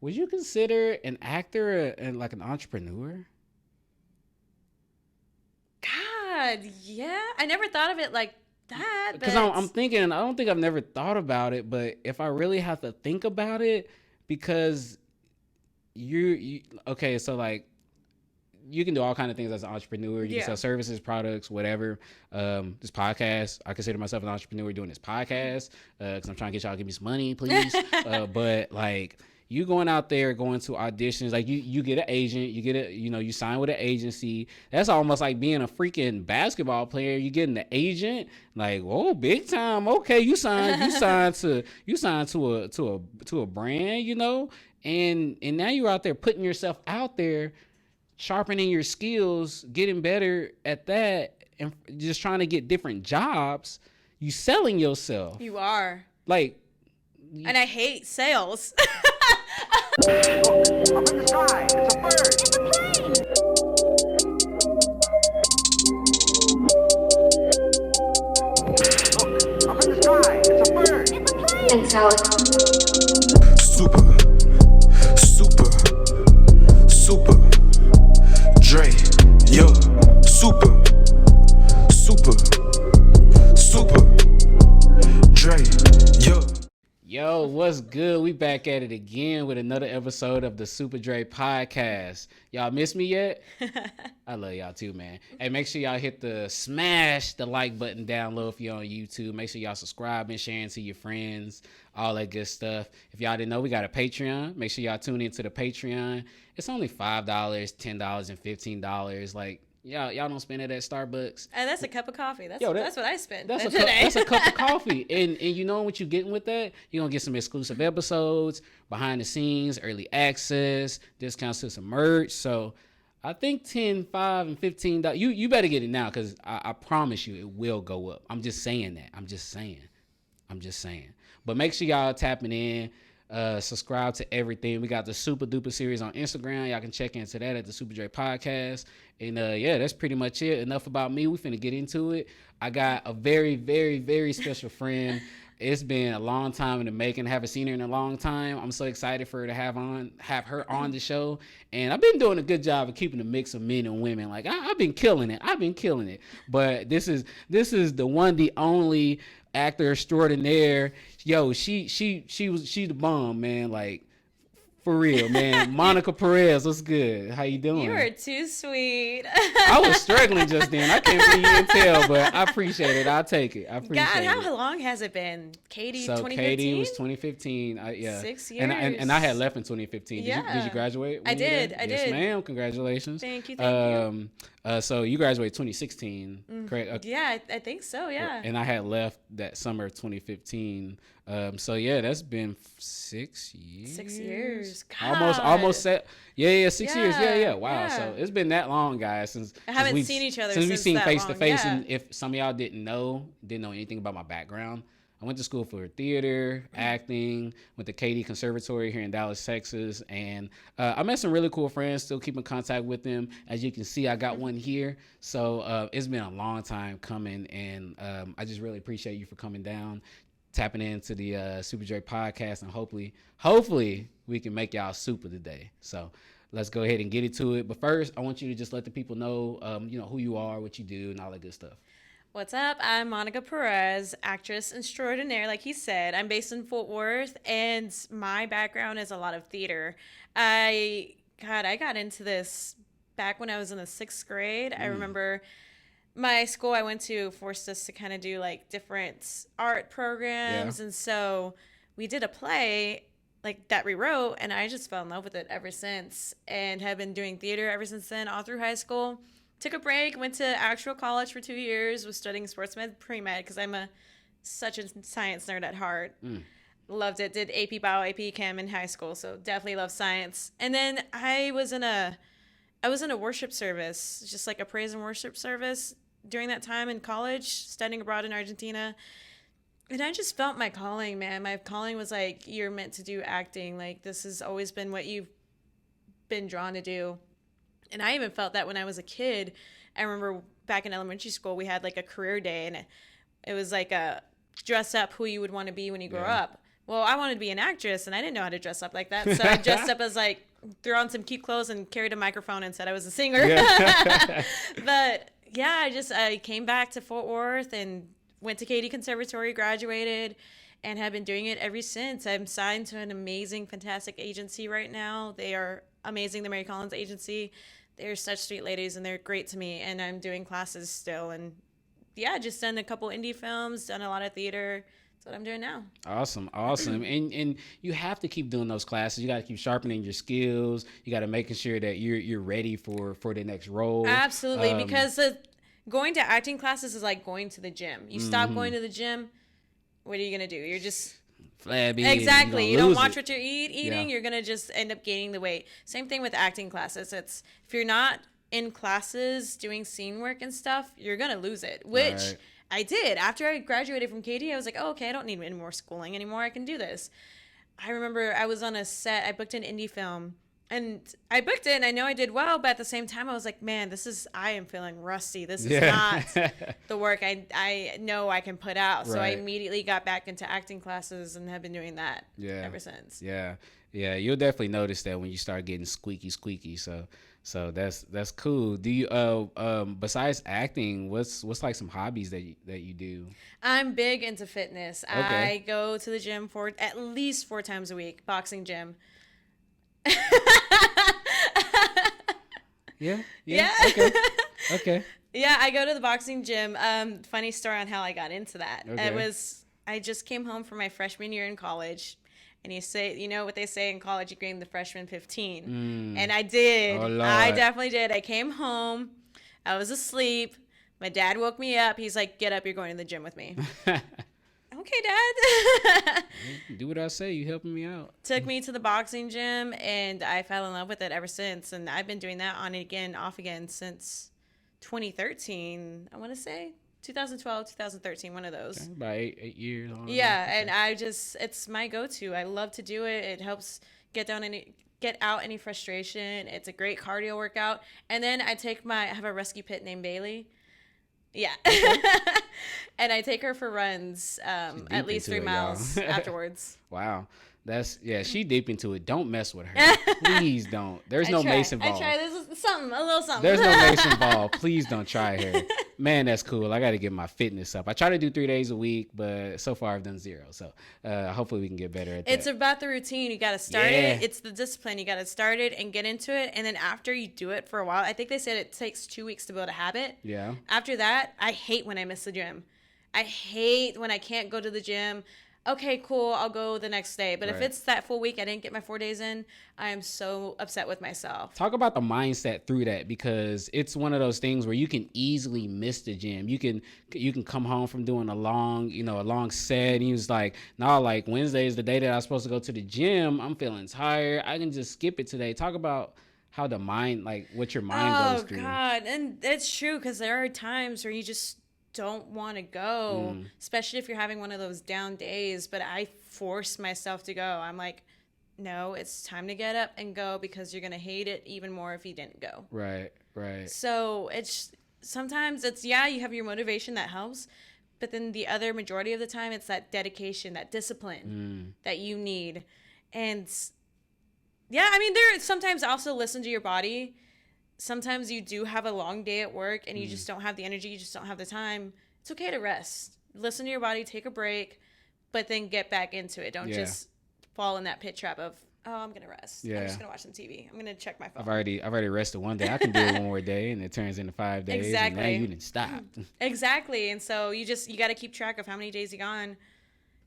Would you consider an actor and like an entrepreneur? God, yeah. I never thought of it like that, Because but I'm thinking, I don't think I've never thought about it, but if I really have to think about it, because you okay, so like you can do all kind of things as an entrepreneur. You can sell services, products, whatever. This podcast, I consider myself an entrepreneur doing this podcast because I'm trying to get y'all to give me some money, please. But like you going out there, going to auditions, like you get an agent, you get a, you sign with an agency. That's almost like being a freaking basketball player. You getting an agent, like, oh, big time. Okay, you signed to a brand, and now you're out there putting yourself out there, sharpening your skills, getting better at that, and just trying to get different jobs. You selling yourself. You are. Like, and I hate sales. Look, up in the sky, it's a bird. It's a plane. Look, up in the sky, it's a bird. It's a plane. And so super Dre, yo, super Dre, yo. Yo, what's good? We back at it again with another episode of the Super Dre podcast. Y'all miss me yet? I love y'all too, man. Hey, make sure y'all smash the like button down low if you're on YouTube. Make sure y'all subscribe and sharing to your friends, all that good stuff. If y'all didn't know, we got a Patreon. Make sure y'all tune into the Patreon. It's only $5, $10, and $15. Like, y'all don't spend it at Starbucks. And that's a cup of coffee. That's what I spent today. That's a cup of coffee. And you know what you're getting with that? You're going to get some exclusive episodes, behind the scenes, early access, discounts to some merch. So I think $10, $5, and $15. You better get it now because I promise you it will go up. I'm just saying that. I'm just saying. But make sure y'all tapping in. Subscribe to everything. We got the Super Duper series on Instagram. Y'all can check into that at the Super Dre podcast. And yeah, that's pretty much it. Enough about me. We finna get into it. I got a very, very, very special friend. It's been a long time in the making. I haven't seen her in a long time. I'm so excited for her to have her on the show. And I've been doing a good job of keeping a mix of men and women. Like I've been killing it. But this is the one, the only actor extraordinaire. Yo, she's the bomb, man. Like, for real, man. Monica Perez, what's good? How you doing? You are too sweet. I was struggling just then. I can't believe you can tell, but I appreciate it. I'll take it. I appreciate it. God, how long has it been? Katie, so 2015? Katie was 2015. Yeah. 6 years. And I had left in 2015. Yeah. Did you graduate? I did. Yes, ma'am. Congratulations. Thank you. So you graduated 2016, correct? Okay. Yeah, I think so, yeah. And I had left that summer of 2015. So yeah, that's been 6 years. 6 years. God. Almost set. Yeah, 6 years. Yeah. Wow. Yeah. So it's been that long, guys. Since haven't seen each other since we've seen face to face. Yeah. And if some of y'all didn't know anything about my background, I went to school for theater, acting, went to Katy Conservatory here in Dallas, Texas, and I met some really cool friends, still keep in contact with them. As you can see, I got one here. So it's been a long time coming, and I just really appreciate you for coming down, tapping into the Super Dre podcast, and hopefully we can make y'all super today. So let's go ahead and get into it. But first, I want you to just let the people know, who you are, what you do, and all that good stuff. What's up? I'm Monica Perez, actress extraordinaire, like he said. I'm based in Fort Worth, and my background is a lot of theater. I got into this back when I was in the 6th grade. I remember my school I went to forced us to kind of do like different art programs, and so we did a play like that we wrote, and I just fell in love with it ever since, and have been doing theater ever since then, all through high school. Took a break, went to actual college for 2 years, was studying sports med, pre-med, because I'm such a science nerd at heart. Loved it. Did AP Bio, AP Chem in high school, so definitely love science. And then I was in a worship service, just like a praise and worship service during that time in college, studying abroad in Argentina. And I just felt my calling, man. My calling was like, you're meant to do acting. Like, this has always been what you've been drawn to do. And I even felt that when I was a kid. I remember back in elementary school, we had like a career day, and it was like a dress up who you would want to be when you grow up. Well, I wanted to be an actress, and I didn't know how to dress up like that. So I dressed up as like, threw on some cute clothes and carried a microphone and said I was a singer. Yeah. But yeah, I came back to Fort Worth and went to Katy Conservatory, graduated, and have been doing it ever since. I'm signed to an amazing, fantastic agency right now. They are amazing, the Mary Collins Agency. They're such sweet ladies, and they're great to me. And I'm doing classes still. And yeah, just done a couple indie films, done a lot of theater. That's what I'm doing now. Awesome. And you have to keep doing those classes. You got to keep sharpening your skills. You got to making sure that you're ready for the next role. Absolutely, because going to acting classes is like going to the gym. You stop going to the gym, what are you gonna do? You're just flabby. Exactly. You don't watch what you're eating. Yeah. You're gonna just end up gaining the weight. Same thing with acting classes. It's if you're not in classes doing scene work and stuff, you're gonna lose it. Which Right. I did. After I graduated from Katy, I was like, oh, okay, I don't need any more schooling anymore. I can do this. I remember I was on a set. I booked an indie film. And I booked it, and I know I did well, but at the same time, I was like, man, I am feeling rusty. This is not the work I know I can put out. So I Right. immediately got back into acting classes and have been doing that ever since. Yeah. You'll definitely notice that when you start getting squeaky. So that's cool. Do you besides acting, what's like some hobbies that you do? I'm big into fitness. Okay. I go to the gym for at least 4 times a week, boxing gym. Yeah. Yeah. Okay. Yeah, I go to the boxing gym. Funny story on how I got into that. Okay. I just came home from my freshman year in college, and you know what they say in college, you gain the freshman 15. And I did. Oh, Lord. I definitely did. I came home. I was asleep. My dad woke me up. He's like, get up, you're going to the gym with me. Okay, Dad. Do what I say. You helping me out. Took me to the boxing gym, and I fell in love with it ever since. And I've been doing that on again, off again since 2013. I want to say 2012, 2013, one of those. Okay, about 8 years. Yeah, and it's my go-to. I love to do it. It helps get out any frustration. It's a great cardio workout. And then I have a rescue pit named Bailey. Yeah. And I take her for runs at least 3 miles afterwards. Wow. She deep into it. Don't mess with her. Please don't. There's no mace involved. I try. There's a little something. There's no mace involved. Please don't try her. Man, that's cool. I got to get my fitness up. I try to do 3 days a week, but so far I've done 0. So hopefully we can get better at that. It's about the routine. You got to start it. It's the discipline. You got to start it and get into it. And then after you do it for a while, I think they said it takes 2 weeks to build a habit. Yeah. After that, I hate when I miss the gym. I hate when I can't go to the gym. Okay, cool, I'll go the next day. But if Right. it's that full week, I didn't get my 4 days in, I am so upset with myself. Talk about the mindset through that, because it's one of those things where you can easily miss the gym. You can come home from doing a long set, and he was like, no, like Wednesday is the day that I'm supposed to go to the gym. I'm feeling tired. I can just skip it today. Talk about how the mind, like what your mind goes through. Oh, God. And it's true, because there are times where you just don't want to go, especially if you're having one of those down days. But I force myself to go. I'm like, no, it's time to get up and go, because you're going to hate it even more if you didn't go. Right. So sometimes you have your motivation that helps, but then the other majority of the time, it's that dedication, that discipline that you need. And yeah, I mean, sometimes also listen to your body. Sometimes you do have a long day at work and you just don't have the energy, you just don't have the time. It's okay to rest. Listen to your body, take a break, but then get back into it. Don't just fall in that pit trap of, oh, I'm going to rest. Yeah. I'm just going to watch some TV. I'm going to check my phone. I've already rested one day. I can do it one more day, and it turns into 5 days. Exactly. And now you didn't stop. Exactly. And so you got to keep track of how many days you gone.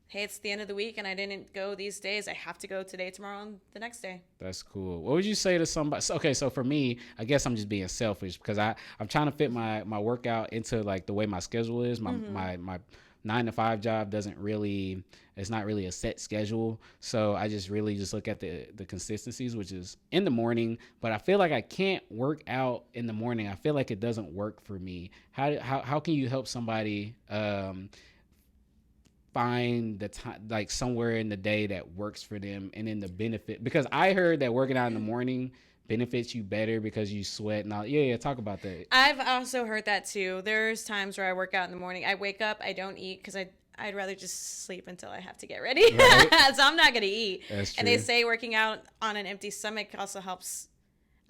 Hey, it's the end of the week and I didn't go these days. I have to go today, tomorrow, and the next day. That's cool. What would you say to somebody? Okay, so for me, I guess I'm just being selfish, because I'm trying to fit my workout into like the way my schedule is. My 9 to 5 job it's not really a set schedule. So I just really just look at the consistencies, which is in the morning, but I feel like I can't work out in the morning. I feel like it doesn't work for me. How can you help somebody find the time, like somewhere in the day that works for them, and then the benefit? Because I heard that working out in the morning benefits you better because you sweat and all. Yeah, talk about that. I've also heard that too. There's times where I work out in the morning. I wake up, I don't eat because I'd rather just sleep until I have to get ready. Right. So I'm not going to eat. That's true. And they say working out on an empty stomach also helps.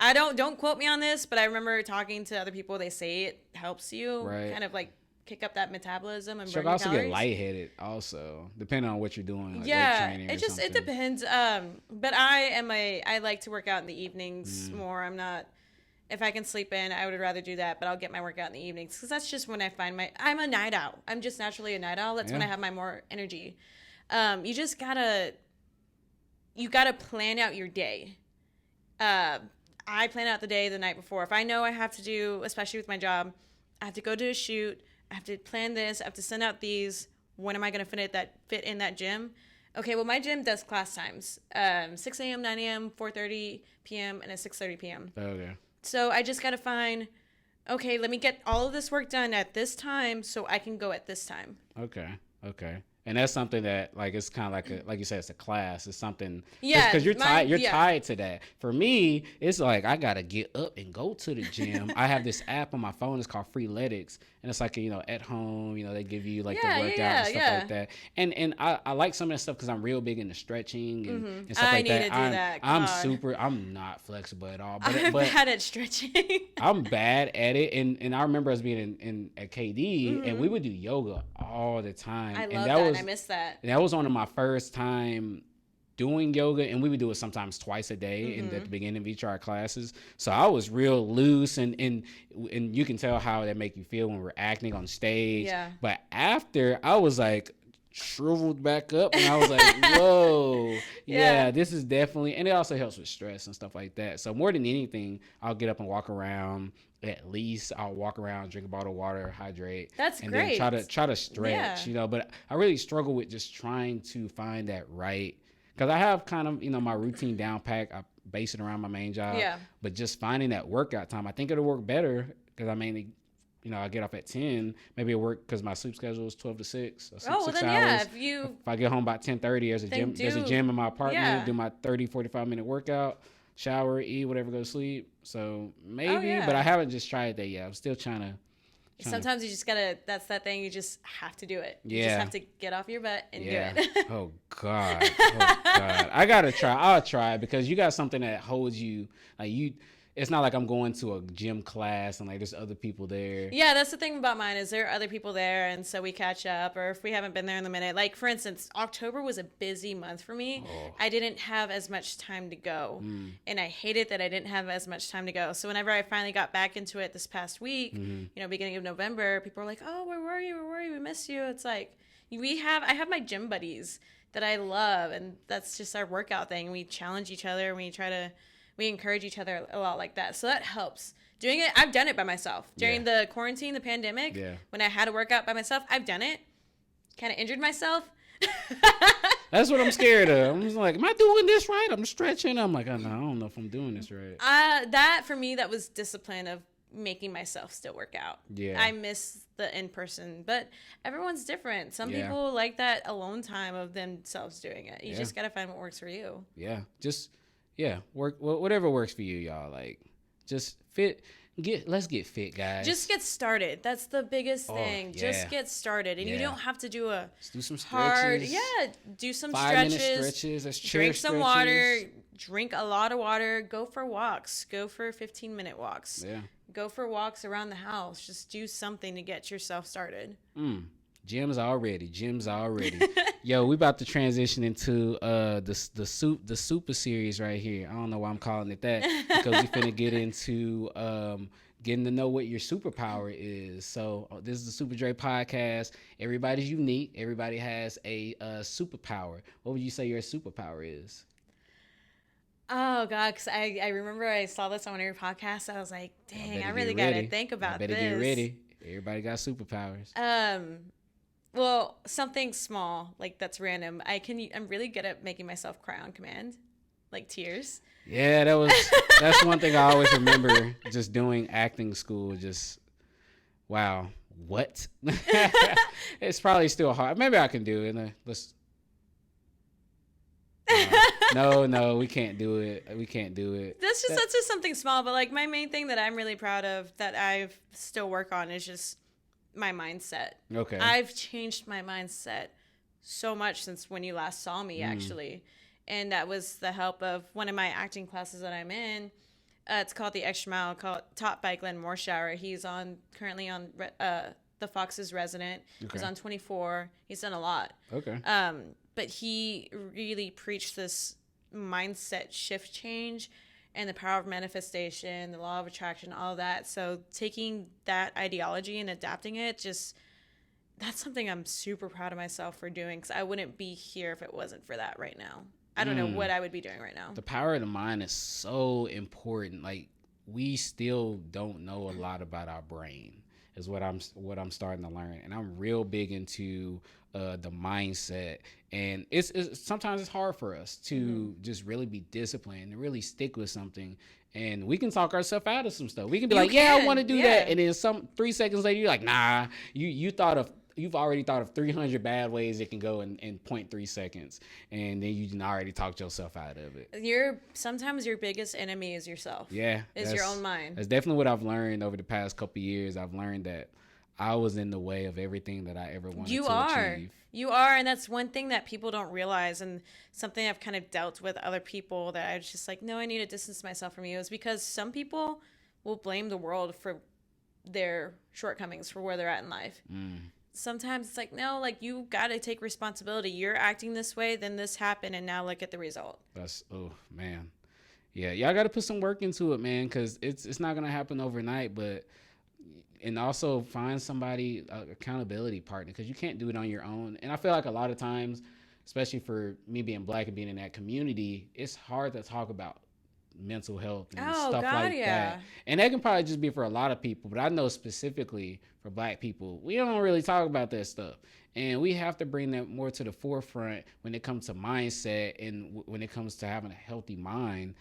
I don't quote me on this, but I remember talking to other people. They say it helps you kind of like kick up that metabolism and burn also calories. get lightheaded also, depending on what you're doing. Like Yeah, weight training or something. it depends. But I like to work out in the evenings more. I'm not. If I can sleep in, I would rather do that, but I'll get my workout in the evenings because that's just when I find I'm a night owl. I'm just naturally a night owl. That's when I have my more energy. You just gotta plan out your day. I plan out the day the night before. If I know I have to do, especially with my job, I have to go to a shoot. I have to plan this. I have to send out these. When am I going to fit in that gym? Okay, well, my gym does class times. 6 a.m., 9 a.m., 4:30 p.m., and at 6:30 p.m. Okay. So I just got to find, okay, let me get all of this work done at this time so I can go at this time. Okay. And that's something that, like, it's kind of like you said, it's a class. It's something, Yeah, because you're tied. You're yeah. tied to that. For me, it's like I gotta get up and go to the gym. I have this app on my phone. It's called Freeletics, and it's like at home. They give you like the workout and stuff like that. And I like some of that stuff because I'm real big into stretching and stuff I like need that. to do that. I'm not flexible at all. I'm But bad at stretching. I'm bad at it, and I remember us being at KD, and we would do yoga all the time. I love and that. was, I miss that. That was one of my first time doing yoga, and we would do it sometimes twice a day at the beginning of each of our classes. So I was real loose, and you can tell how that make you feel when we're acting on stage. Yeah. But after, I was like shriveled back up, and I was like, whoa, yeah, this is definitely, and it also helps with stress and stuff like that. So more than anything, I'll get up and walk around. At least I'll walk around, drink a bottle of water, hydrate. That's and great. Then try to stretch, But I really struggle with just trying to find that right, because I have kind of my routine down pack. I base it around my main job. Yeah. But just finding that workout time, I think it'll work better because I mainly, I get off at 10. Maybe it'll work because my sleep schedule is 12 to 6. So 6 hours. If I get home by 10:30, there's a gym in my apartment. Do my 30-45 minute workout. Shower, eat, whatever, go to sleep. So maybe, but I haven't just tried that yet. I'm still trying to. Sometimes you just gotta. That's that thing. You just have to do it. You Yeah. just have to get off your butt and do it. Oh God. I gotta try. I'll try it because you got something that holds you. Like you, it's not like I'm going to a gym class and like there's other people there. Yeah, that's the thing about mine is there are other people there, and so we catch up. Or if we haven't been there in a minute, like for instance, October was a busy month for me. Oh. I didn't have as much time to go, and I hated that I didn't have as much time to go. So whenever I finally got back into it this past week, beginning of November, people were like, "Oh, where were you? Where were you? We missed you." It's like I have my gym buddies that I love, and that's just our workout thing. We challenge each other, and we encourage each other a lot like that. So that helps. Doing it, I've done it by myself. During the quarantine, the pandemic, when I had to work out by myself, I've done it. Kind of injured myself. That's what I'm scared of. I'm just like, am I doing this right? I'm stretching. I'm like, I don't know if I'm doing this right. That, for me, that was discipline of making myself still work out. Yeah. I miss the in-person, but everyone's different. Some people like that alone time of themselves doing it. You just got to find what works for you. Yeah. Work whatever works for you, y'all. Like, just let's get fit, guys. Just get started. That's the biggest thing. Just get started, and you don't have to do Let's do some stretches. Do some 5-minute stretches. Let's drink some stretches. water. Drink a lot of water. Go for walks. Go for 15-minute walks. Yeah. Go for walks around the house. Just do something to get yourself started. Gyms already. Yo, we about to transition into the super series right here. I don't know why I'm calling it that, because we finna get into getting to know what your superpower is. So this is the Super Dre podcast. Everybody's unique. Everybody has a superpower. What would you say your superpower is? Oh God, because I remember I saw this on one of your podcasts. I was like, dang, I really gotta think about this. Better get ready. Everybody got superpowers. Well, something small, like that's random. I'm really good at making myself cry on command, like tears. Yeah, that's one thing I always remember just doing acting school. Just, wow, what? It's probably still hard. Maybe I can do it. No, we can't do it. That's just something small, but like my main thing that I'm really proud of that I still work on is just my mindset. Okay. I've changed my mindset so much since when you last saw me, actually. And that was the help of one of my acting classes that I'm in. It's called The Extra Mile, taught by Glenn Morshower. He's currently on The Fox's Resident. Okay. He's on 24. He's done a lot. Okay. But he really preached this mindset shift change and the power of manifestation, the law of attraction, all that. So taking that ideology and adapting it, that's something I'm super proud of myself for doing, because I wouldn't be here if it wasn't for that right now. I don't know what I would be doing right now. The power of the mind is so important. Like, we still don't know a lot about our brain, is what I'm starting to learn, and I'm real big into the mindset. And it's sometimes it's hard for us to just really be disciplined and really stick with something. And we can talk ourselves out of some stuff. We can be I want to do that, and then 3 seconds later, you're like, nah. You've already thought of 300 bad ways it can go in 0.3 seconds, and then you already talked yourself out of it. Sometimes your biggest enemy is yourself. Yeah, is your own mind. That's definitely what I've learned over the past couple of years. I've learned that I was in the way of everything that I ever wanted to achieve. You are, and that's one thing that people don't realize, and something I've kind of dealt with other people that I was just like, no, I need to distance myself from you, is because some people will blame the world for their shortcomings, for where they're at in life. Sometimes it's like, no, like, you got to take responsibility. You're acting this way, then this happened, and now look at the result. Oh man. Yeah, y'all got to put some work into it, man, because it's not going to happen overnight. And also find somebody, accountability partner, because you can't do it on your own. And I feel like a lot of times, especially for me being Black and being in that community, it's hard to talk about mental health and stuff like that. And that can probably just be for a lot of people, but I know specifically for Black people, we don't really talk about that stuff. And we have to bring that more to the forefront when it comes to mindset and when it comes to having a healthy mind.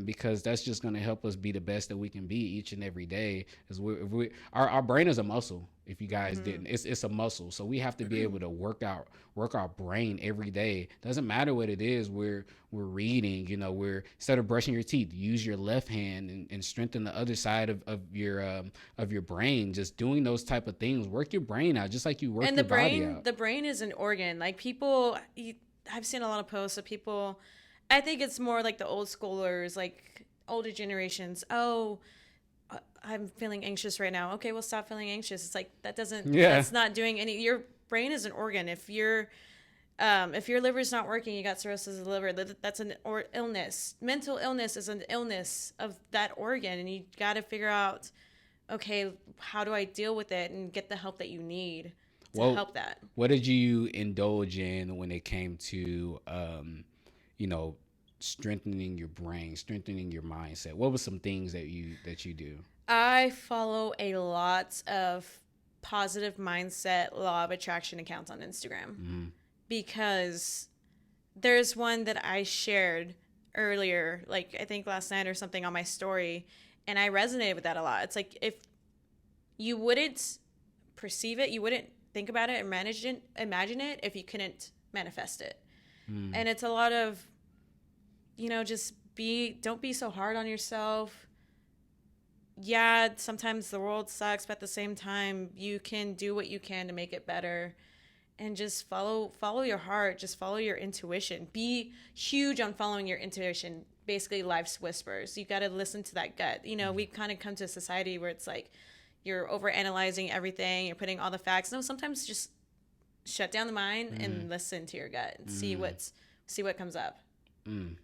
Because that's just going to help us be the best that we can be each and every day. Our brain is a muscle. If you guys didn't, it's a muscle. So we have to be able to work our brain every day. Doesn't matter what it is. We're reading. Instead of brushing your teeth, use your left hand and strengthen the other side of your brain. Just doing those type of things. Work your brain out, just like you work your body out. The brain is an organ. Like, I've seen a lot of posts of people. I think it's more like the old schoolers, like older generations. Oh, I'm feeling anxious right now. Okay, well, stop feeling anxious. It's like, that's not doing any. Your brain is an organ. If your liver's not working, you got cirrhosis of the liver. That's an illness. Mental illness is an illness of that organ, and you got to figure out, okay, how do I deal with it and get the help that you need to help that. What did you indulge in when it came to strengthening your brain, strengthening your mindset? What were some things that you do? I follow a lot of positive mindset, law of attraction accounts on Instagram, because there's one that I shared earlier, like I think last night or something, on my story, and I resonated with that a lot. It's like, if you wouldn't perceive it, you wouldn't think about it and imagine it if you couldn't manifest it. And it's a lot of, just don't be so hard on yourself. Yeah, sometimes the world sucks, but at the same time, you can do what you can to make it better. And just follow your heart. Just follow your intuition. Be huge on following your intuition. Basically, life's whispers. You got to listen to that gut. We kind of come to a society where it's like you're overanalyzing everything. You're putting all the facts. No, sometimes just shut down the mind and listen to your gut and see what comes up. The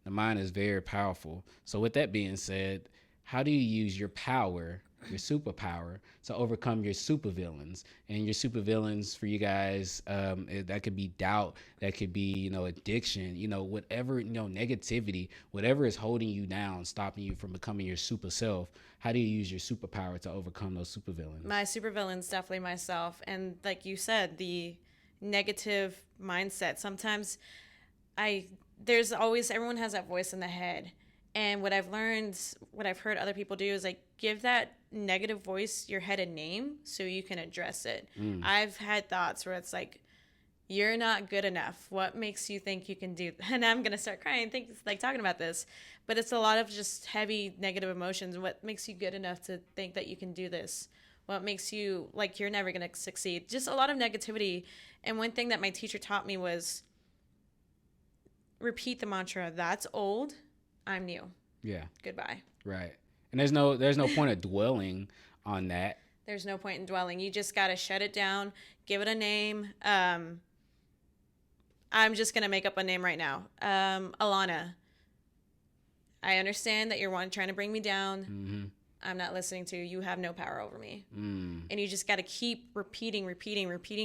mind is very powerful. So with that being said, how do you use your power, your superpower, to overcome your supervillains? And your supervillains, for you guys, that could be doubt, that could be, addiction, whatever, negativity, whatever is holding you down, stopping you from becoming your super self. How do you use your superpower to overcome those supervillains? My supervillain's definitely myself. And like you said, the negative mindset. Sometimes everyone has that voice in the head. And what I've learned, what I've heard other people do is like give that negative voice your head a name so you can address it. I've had thoughts where it's like, you're not good enough. What makes you think you can do? And I'm going to start crying, talking about this. But it's a lot of just heavy negative emotions. What makes you good enough to think that you can do this? What makes you like you're never going to succeed? Just a lot of negativity. And one thing that my teacher taught me was repeat the mantra, that's old, I'm new. Yeah. Goodbye. Right. And there's no point of dwelling on that. There's no point in dwelling. You just got to shut it down, give it a name. I'm just going to make up a name right now. Alana. I understand that you're trying to bring me down. Mm-hmm. I'm not listening to you. You have no power over me. Mm. And you just got to keep repeating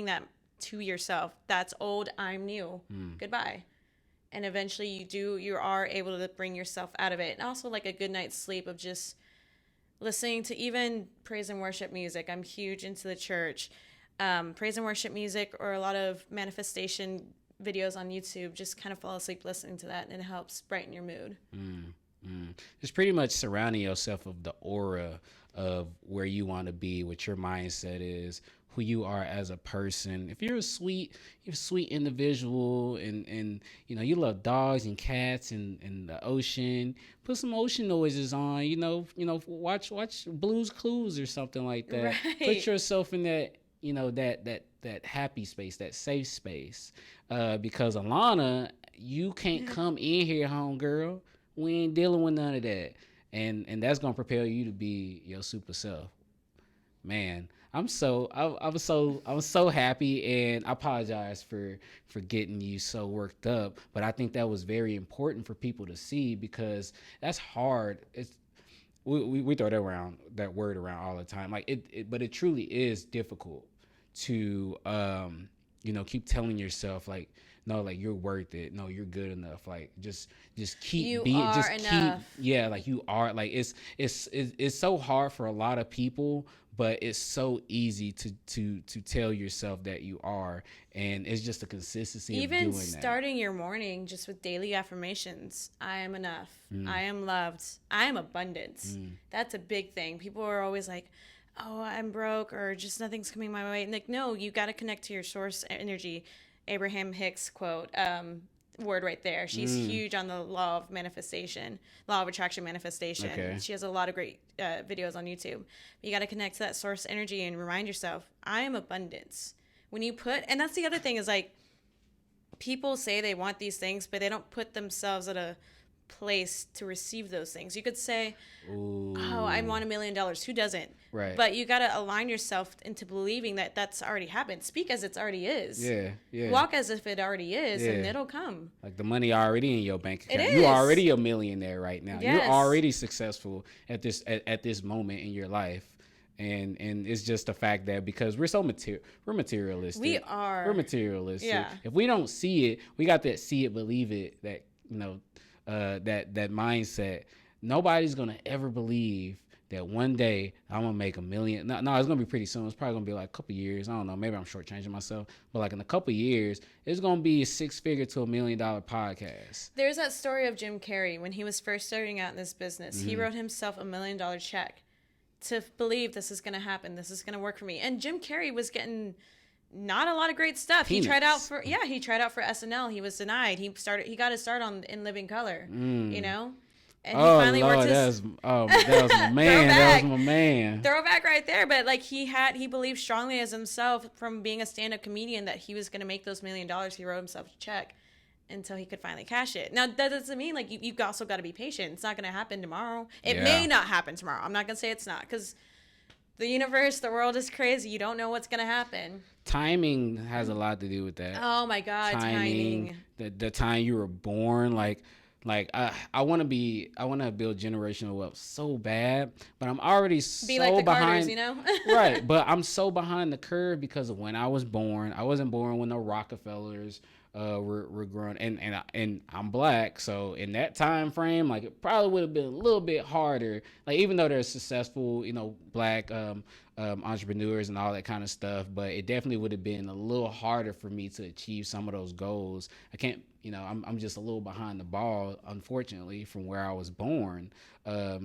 that to yourself. That's old. I'm new. Goodbye. And eventually you are able to bring yourself out of it. And also like a good night's sleep of just listening to even praise and worship music. I'm huge into the church. Praise and worship music or a lot of manifestation videos on YouTube. Just kind of fall asleep listening to that, and it helps brighten your mood. Just pretty much surrounding yourself of the aura of where you want to be, what your mindset is, who you are as a person. If you're a sweet individual and you love dogs and cats and the ocean, put some ocean noises on, watch Blue's Clues or something like that. Right. Put yourself in that, that happy space, that safe space. Because Alana, you can't come in here, homegirl. We ain't dealing with none of that. And that's gonna propel you to be your super self. Man, I was so happy, and I apologize for getting you so worked up, but I think that was very important for people to see, because that's hard. It's we throw that word around all the time, like but it truly is difficult to keep telling yourself like, no, like you're worth it. No, you're good enough. Like just keep you being, are just enough. like you are. Like it's so hard for a lot of people, but it's so easy to tell yourself that you are, and it's just a consistency Even of doing that. starting your morning just with daily affirmations. I am enough. I am loved. I am abundance. That's a big thing. People are always like, oh, I'm broke, or just nothing's coming my way. And like, no, you got to connect to your source energy. Abraham Hicks quote, word right there. She's huge on the law of attraction manifestation. Okay. She has a lot of great videos on YouTube. You got to connect to that source energy and remind yourself, I am abundance. When you and that's the other thing is like, people say they want these things, but they don't put themselves at a place to receive those things. You could say, Ooh. oh, I want $1 million. Who doesn't? Right. But you got to align yourself into believing that that's already happened. Speak as it's already is. Yeah. Walk as if it already is, and Yeah. it'll come. Like the money already in your bank account. It You're is. already a millionaire right now. Yes. You're already successful at this moment in your life. And it's just the fact that because we're so we're materialistic. We are. We're materialistic. Yeah. If we don't see it, we got that see it, believe it, that that mindset. Nobody's gonna ever believe that one day I'm gonna make $1 million. No, it's gonna be pretty soon. It's probably gonna be like a couple years. I don't know. Maybe I'm shortchanging myself, but like in a couple years, it's gonna be a $6-figure to $1 million podcast. There's that story of Jim Carrey when he was first starting out in this business. He wrote himself $1 million check to believe this is gonna happen. This is gonna work for me. And Jim Carrey was getting not a lot of great stuff. Peanuts. He tried out for SNL. He was denied. He got his start on In Living Color. And he finally worked his that was my man. That was my man. throwback right there. But like he believed strongly as himself from being a stand-up comedian that he was going to make those $1 million. He wrote himself a check until he could finally cash it. Now that doesn't mean like you've also got to be patient. It's not going to happen tomorrow. It may not happen tomorrow. I'm not going to say it's not, because the universe, the world is crazy. You don't know what's going to happen. Timing has a lot to do with that. Oh my God, timing. The time you were born, like I want to build generational wealth so bad, but I'm already so like the behind. Carters, Right, but I'm so behind the curve because of when I was born. I wasn't born when the Rockefellers were growing, and I'm black, so in that time frame, like it probably would have been a little bit harder. Like even though there's successful, black entrepreneurs and all that kind of stuff, but it definitely would have been a little harder for me to achieve some of those goals. I can't. I'm just a little behind the ball, unfortunately, from where I was born.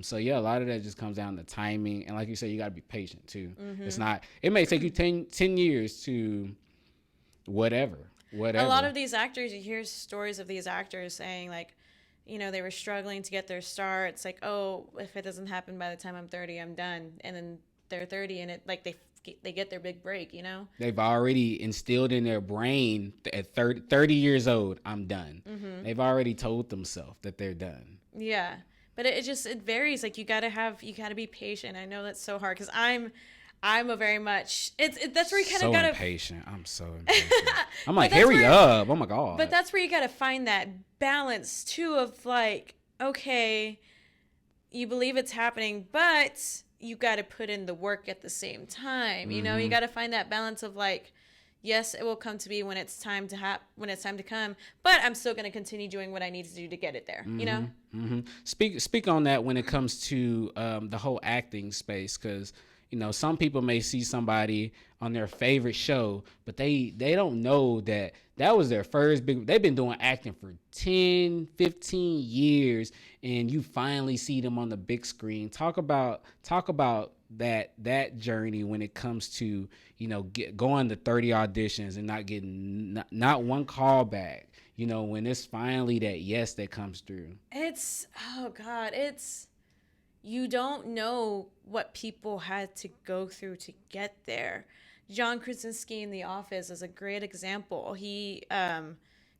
So yeah, a lot of that just comes down to timing. And like you said, you got to be patient too. It's not, it may take you 10 years to whatever. A lot of these actors, you hear stories of these actors saying like, they were struggling to get their start. It's like, oh, if it doesn't happen by the time I'm 30, I'm done. And then they're 30 and it like they get their big break, you know? They've already instilled in their brain at 30 years old, I'm done. They've already told themselves that they're done. Yeah. But it varies. Like you gotta be patient. I know that's so hard because I'm a very much that's where you kind of gotta impatient. I'm so impatient. I'm like, hurry up! Oh my god! But that's where you gotta find that balance too of like, okay, you believe it's happening, but you gotta put in the work at the same time. You know, you gotta find that balance of like, yes, it will come to be when it's time to come, but I'm still gonna continue doing what I need to do to get it there. You know. Speak on that when it comes to the whole acting space, because you know some people may see somebody on their favorite show, but they don't know that was their first big. They've been doing acting for 10, 15 years, and you finally see them on the big screen. Talk about that journey when it comes to, you know, going to 30 auditions and not getting not one call back. You know, when it's finally that yes that comes through. You don't know what people had to go through to get there. John Krasinski in The Office is a great example. He,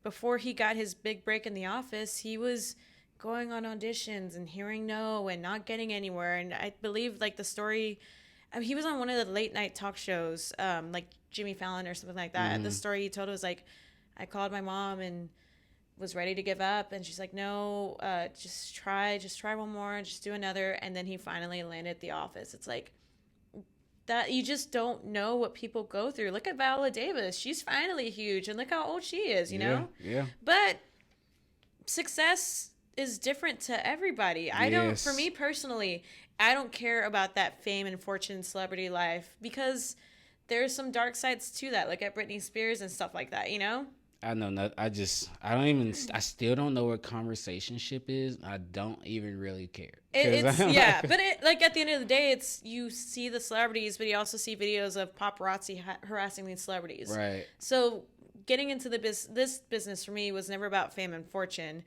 before he got his big break in The Office, he was going on auditions and hearing no and not getting anywhere. And I believe like the story, he was on one of the late night talk shows, like Jimmy Fallon or something like that. And the story he told was like, I called my mom and was ready to give up, and she's like, no, just try one more, just do another. And then he finally landed The Office. It's like that, you just don't know what people go through. Look at Viola Davis, she's finally huge, and look how old she is, you know. But success is different to everybody. For me personally, I don't care about that fame and fortune celebrity life, because there's some dark sides to that. Look at Britney Spears and stuff like that, you know. I know not. I still don't know what conversationship is. I don't even really care. But like at the end of the day, it's, you see the celebrities, but you also see videos of paparazzi harassing these celebrities. Right. So getting into this business for me was never about fame and fortune.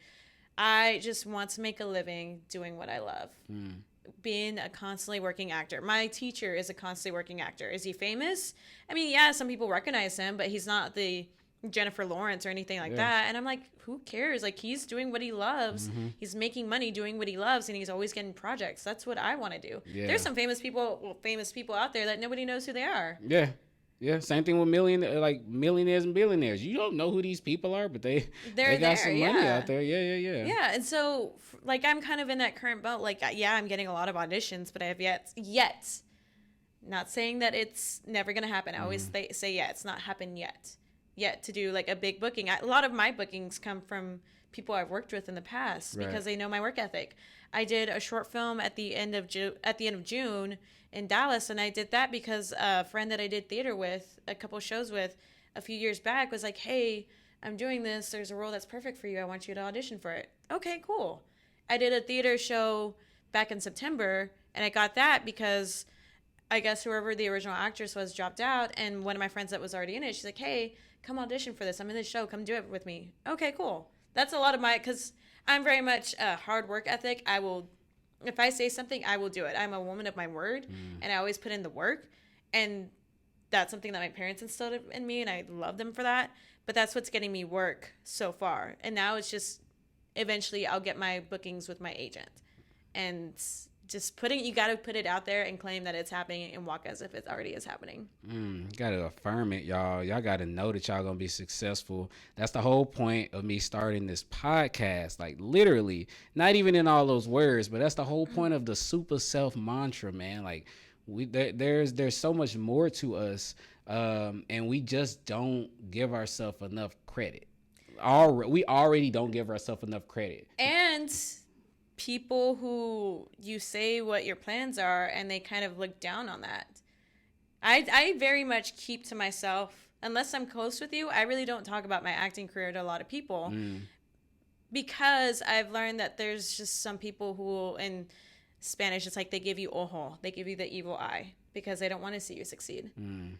I just want to make a living doing what I love. Being a constantly working actor. My teacher is a constantly working actor. Is he famous? I mean, yeah, some people recognize him, but he's not the Jennifer Lawrence or anything like that. And I'm like, who cares? Like, he's doing what he loves. He's making money doing what he loves, and he's always getting projects. That's what I want to do. There's some famous people out there that nobody knows who they are. Same thing with millionaires and billionaires. You don't know who these people are, but they got some money out there. Yeah. And so like, I'm kind of in that current boat. Like, yeah, I'm getting a lot of auditions, but I have yet not saying that it's never gonna happen. I always say it's not happened yet to do like a big booking. A lot of my bookings come from people I've worked with in the past because they know my work ethic. I did a short film at the end of June in Dallas, and I did that because a friend that I did theater with, a couple shows with a few years back, was like, hey, I'm doing this, there's a role that's perfect for you, I want you to audition for it. Okay, cool. I did a theater show back in September, and I got that because I guess whoever the original actress was dropped out, and one of my friends that was already in it, she's like, hey, come audition for this. I'm in this show. Come do it with me. Okay, cool. That's a lot of because I'm very much a hard work ethic. If I say something, I will do it. I'm a woman of my word, and I always put in the work. And that's something that my parents instilled in me, and I love them for that. But that's what's getting me work so far. And now it's just, eventually I'll get my bookings with my agent. And just you got to put it out there and claim that it's happening and walk as if it already is happening. Got to affirm it, y'all. Y'all got to know that y'all going to be successful. That's the whole point of me starting this podcast. Like, literally, not even in all those words, but that's the whole point of the super self mantra, man. Like, there's so much more to us, and we just don't give ourselves enough credit. We already don't give ourselves enough credit. And people who you say what your plans are, and they kind of look down on that. I very much keep to myself. Unless I'm close with you, I really don't talk about my acting career to a lot of people, because I've learned that there's just some people who, in Spanish, it's like they give you ojo, they give you the evil eye, because they don't want to see you succeed.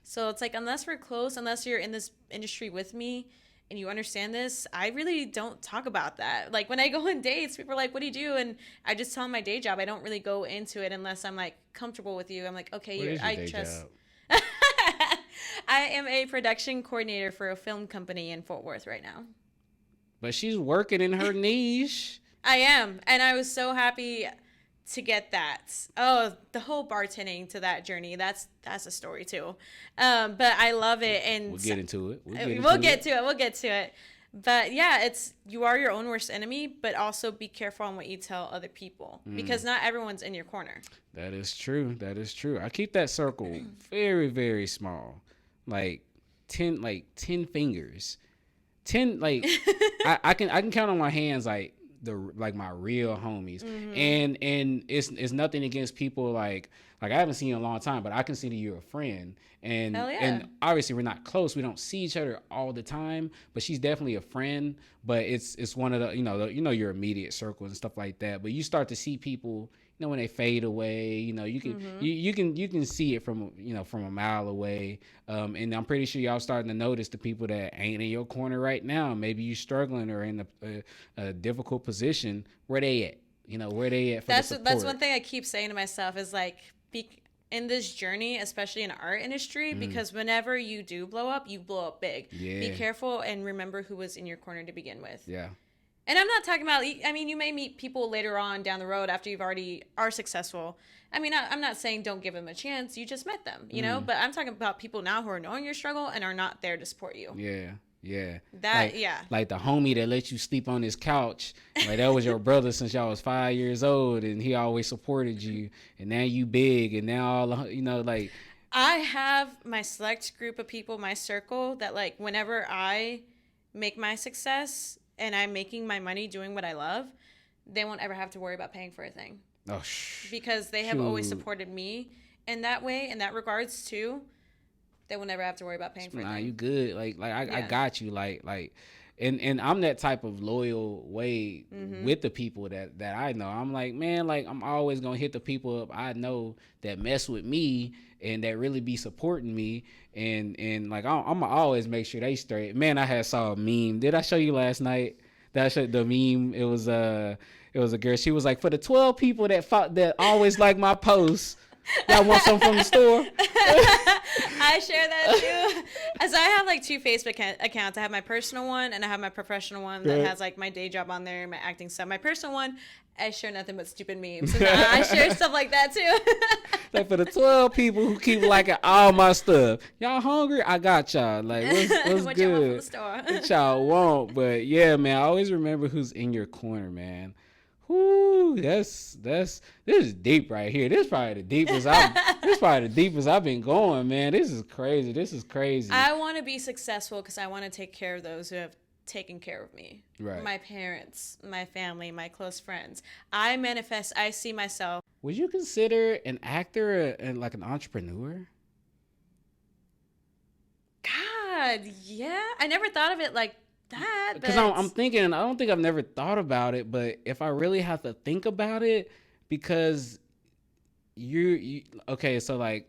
So it's like, unless we're close, unless you're in this industry with me, and you understand this, I really don't talk about that. Like when I go on dates, people are like, what do you do? And I just tell them my day job. I don't really go into it unless I'm like comfortable with you. I'm like, okay, What is your I day trust. job? I am a production coordinator for a film company in Fort Worth right now. But she's working in her niche. I am. And I was so happy to get that. Oh, the whole bartending to that journey. That's a story too. But I love it. And We'll get into it. We'll get to it. But yeah, you are your own worst enemy, but also be careful on what you tell other people because not everyone's in your corner. That is true. I keep that circle very, very small. Like 10 fingers. 10 like I can count on my hands like my real homies. And it's nothing against people like I haven't seen you in a long time, but I consider you a friend. And Hell yeah. and obviously we're not close. We don't see each other all the time, but she's definitely a friend. But it's one of the your immediate circle and stuff like that. But you start to see people, when they fade away, you can see it from a mile away. And I'm pretty sure y'all starting to notice the people that ain't in your corner right now. Maybe you struggling or in a difficult position. Where they at? Where they at for the support? That's one thing I keep saying to myself is like, be in this journey, especially in the art industry, because whenever you do blow up, you blow up big. Yeah. Be careful and remember who was in your corner to begin with. Yeah. And I'm not talking about, you may meet people later on down the road after you've already are successful. I'm not saying don't give them a chance. You just met them, but I'm talking about people now who are knowing your struggle and are not there to support you. Yeah. Yeah. Yeah. Like the homie that let you sleep on his couch. Like that was your brother since y'all was 5 years old and he always supported you. And now you big and now like. I have my select group of people, my circle that like whenever I make my success and I'm making my money doing what I love, they won't ever have to worry about paying for a thing. Oh, because they have always supported me in that way, in that regards too. They will never have to worry about paying for a thing. You good. I got you. And I'm that type of loyal way with the people that I know. I'm like, man, like I'm always gonna hit the people up I know that mess with me and that really be supporting me. And like I'm gonna always make sure they straight. Man, I saw a meme. Did I show you last night? Did I show the meme? It was a girl. She was like, for the 12 people that always like my posts. Y'all want some from the store? I share that too. As I have like 2 Facebook accounts. I have my personal one and I have my professional one that has like my day job on there, my acting stuff. My personal one, I share nothing but stupid memes. And I share stuff like that too. Like for the 12 people who keep liking all my stuff, y'all hungry? I got y'all. Like what's what good? y'all want from the store? What y'all want? But yeah, man, I always remember who's in your corner, man. Whoo, this is deep right here. This is probably the deepest I've been going, man. This is crazy. I want to be successful because I want to take care of those who have taken care of me. Right. My parents, my family, my close friends. I see myself. Would you consider an actor and like an entrepreneur? God, yeah. I never thought of it like that. Because I'm thinking, I don't think I've never thought about it, but if I really have to think about it, because you okay, so like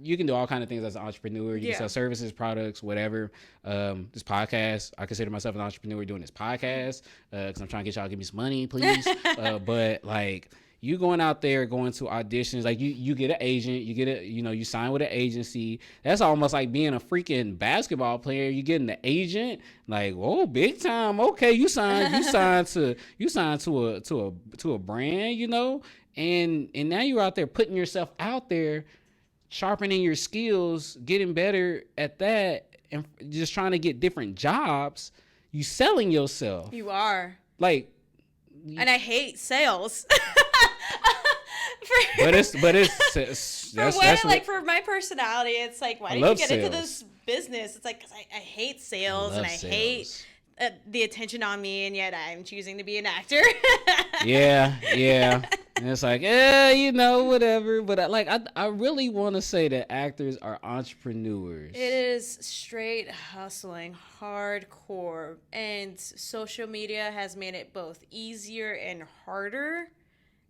you can do all kind of things as an entrepreneur. You can sell services, products, whatever. This podcast, I consider myself an entrepreneur doing this podcast because I'm trying to get y'all to give me some money, please. But like you going out there, going to auditions, like you get an agent, you sign with an agency. That's almost like being a freaking basketball player. You getting an agent, like, whoa, big time. Okay, you signed to a brand, and now you're out there putting yourself out there, sharpening your skills, getting better at that, and just trying to get different jobs. You selling yourself. You are. Like, and I hate sales. For my personality, it's like, why did you get into this business? It's like, because I hate sales and I hate the attention on me, and yet I'm choosing to be an actor. yeah. And it's like, whatever. But I really want to say that actors are entrepreneurs. It is straight hustling, hardcore, and social media has made it both easier and harder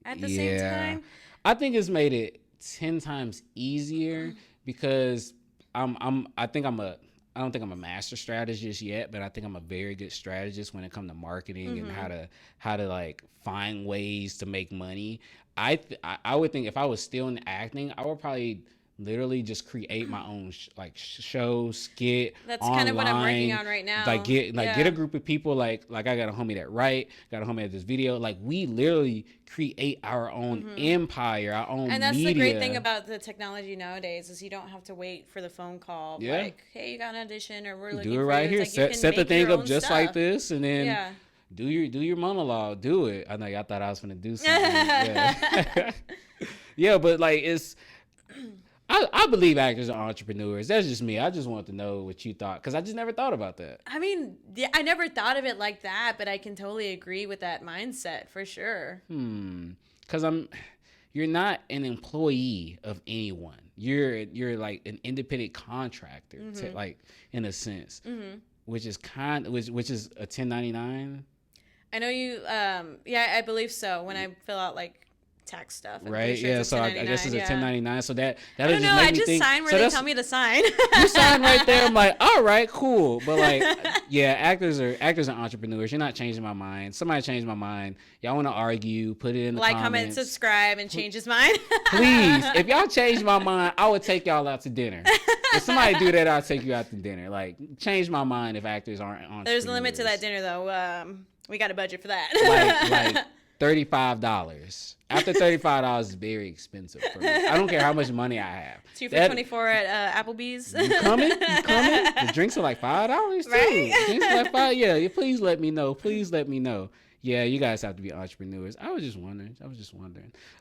at the same time. I think it's made it 10 times easier because I think I'm don't think I'm a master strategist yet, but I think I'm a very good strategist when it comes to marketing and how to like find ways to make money. I would think if I was still in acting, I would probably literally just create my own show skit. That's online, kind of what I'm working on right now. Get a group of people like I got a homie that write, got a homie that does video. Like we literally create our own empire, our own and that's media. the great thing about the technology nowadays is you don't have to wait for the phone call. Yeah. Like, hey, you got an audition, or we're looking do it for right you. here. It's like you Set the can thing make your up own just stuff. like this, and then Yeah. do your monologue. Do it. I know y'all thought I was gonna do something. Yeah. Yeah, but like it's. I believe actors are entrepreneurs. That's just me. I just want to know what you thought because I just never thought about that. I mean, yeah, I never thought of it like that, but I can totally agree with that mindset for sure. Because you're not an employee of anyone. You're like an independent contractor, like in a sense, which is which is a 1099. I know you. Yeah, I believe so. When I fill out like tax stuff, I'm pretty Right? sure Yeah. it's a So I guess it's a 1099. So that I don't know. I just sign where they tell me to sign. You sign right there. I'm like, all right, cool. But like, yeah, actors are entrepreneurs. You're not changing my mind. Somebody changed my mind. Y'all want to argue? Put it in the like, comments. comment, subscribe, and change his mind. Please, if y'all change my mind, I would take y'all out to dinner. If somebody do that, I'll take you out to dinner. Like, change my mind if actors aren't entrepreneurs. There's a limit to that dinner, though. We got a budget for that. Like $35. After $35 is very expensive for me. I don't care how much money I have. 2 for $24 at Applebee's. You coming? The drinks are like $5 too. Right? Drinks are like $5. Yeah, please let me know. Please let me know. Yeah, you guys have to be entrepreneurs. I was just wondering.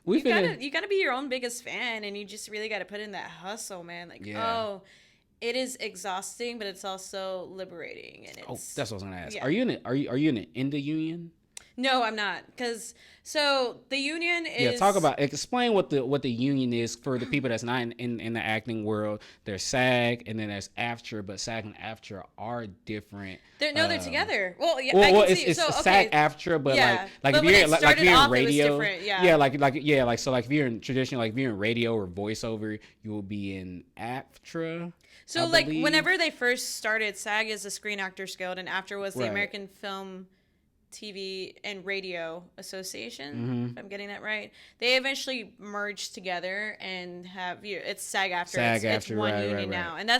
You gotta be your own biggest fan, and you just really gotta put in that hustle, man. Like, it is exhausting, but it's also liberating. And it's, that's what I was gonna ask. Yeah. Are you in an indie union? No, I'm not. So the union is. Yeah, explain what the union is for the people that's not in the acting world. There's SAG and then there's AFTRA, but SAG and AFTRA are different. They're together. Well, yeah, well, I can it's see. So, SAG AFTRA, but yeah. like But if you're when it like if you're started in off, it was radio, different, yeah, so like if you're in traditional, like if you're in radio or voiceover, you will be in AFTRA. So like whenever they first started, SAG is the Screen Actors Guild, and AFTRA was the Right. American Film, TV, and Radio Association, if I'm getting that right. They eventually merged together and it's SAG-AFTRA. It's one union right. now, and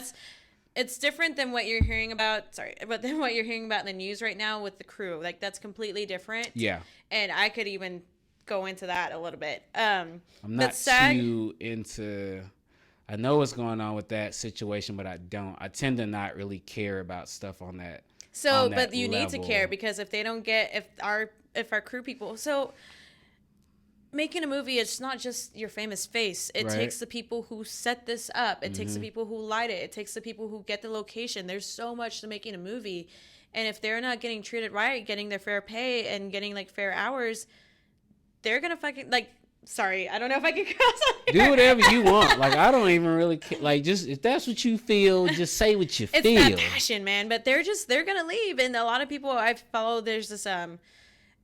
it's different than what you're hearing about. But than what you're hearing about in the news right now with the crew. Like that's completely different. Yeah, and I could even go into that a little bit. I'm not too into. I know what's going on with that situation, but I don't. I tend to not really care about stuff on that. So, but you need to care, because if they don't get, if our crew people, so making a movie, it's not just your famous face. It Right. takes the people who set this up. It takes the people who light it. It takes the people who get the location. There's so much to making a movie. And if they're not getting treated right, getting their fair pay and getting like fair hours, they're going to fucking like, sorry, I don't know if I can cross on here. Do whatever you want. Like, I don't even really care. Like, just if that's what you feel, just say what you feel. It's that passion, man. But they're gonna leave, and a lot of people I follow. There's this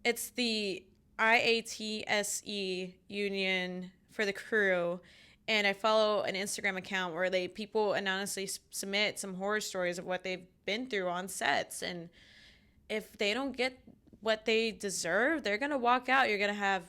it's the IATSE union for the crew, and I follow an Instagram account where people anonymously submit some horror stories of what they've been through on sets, and if they don't get what they deserve, they're gonna walk out. You're gonna have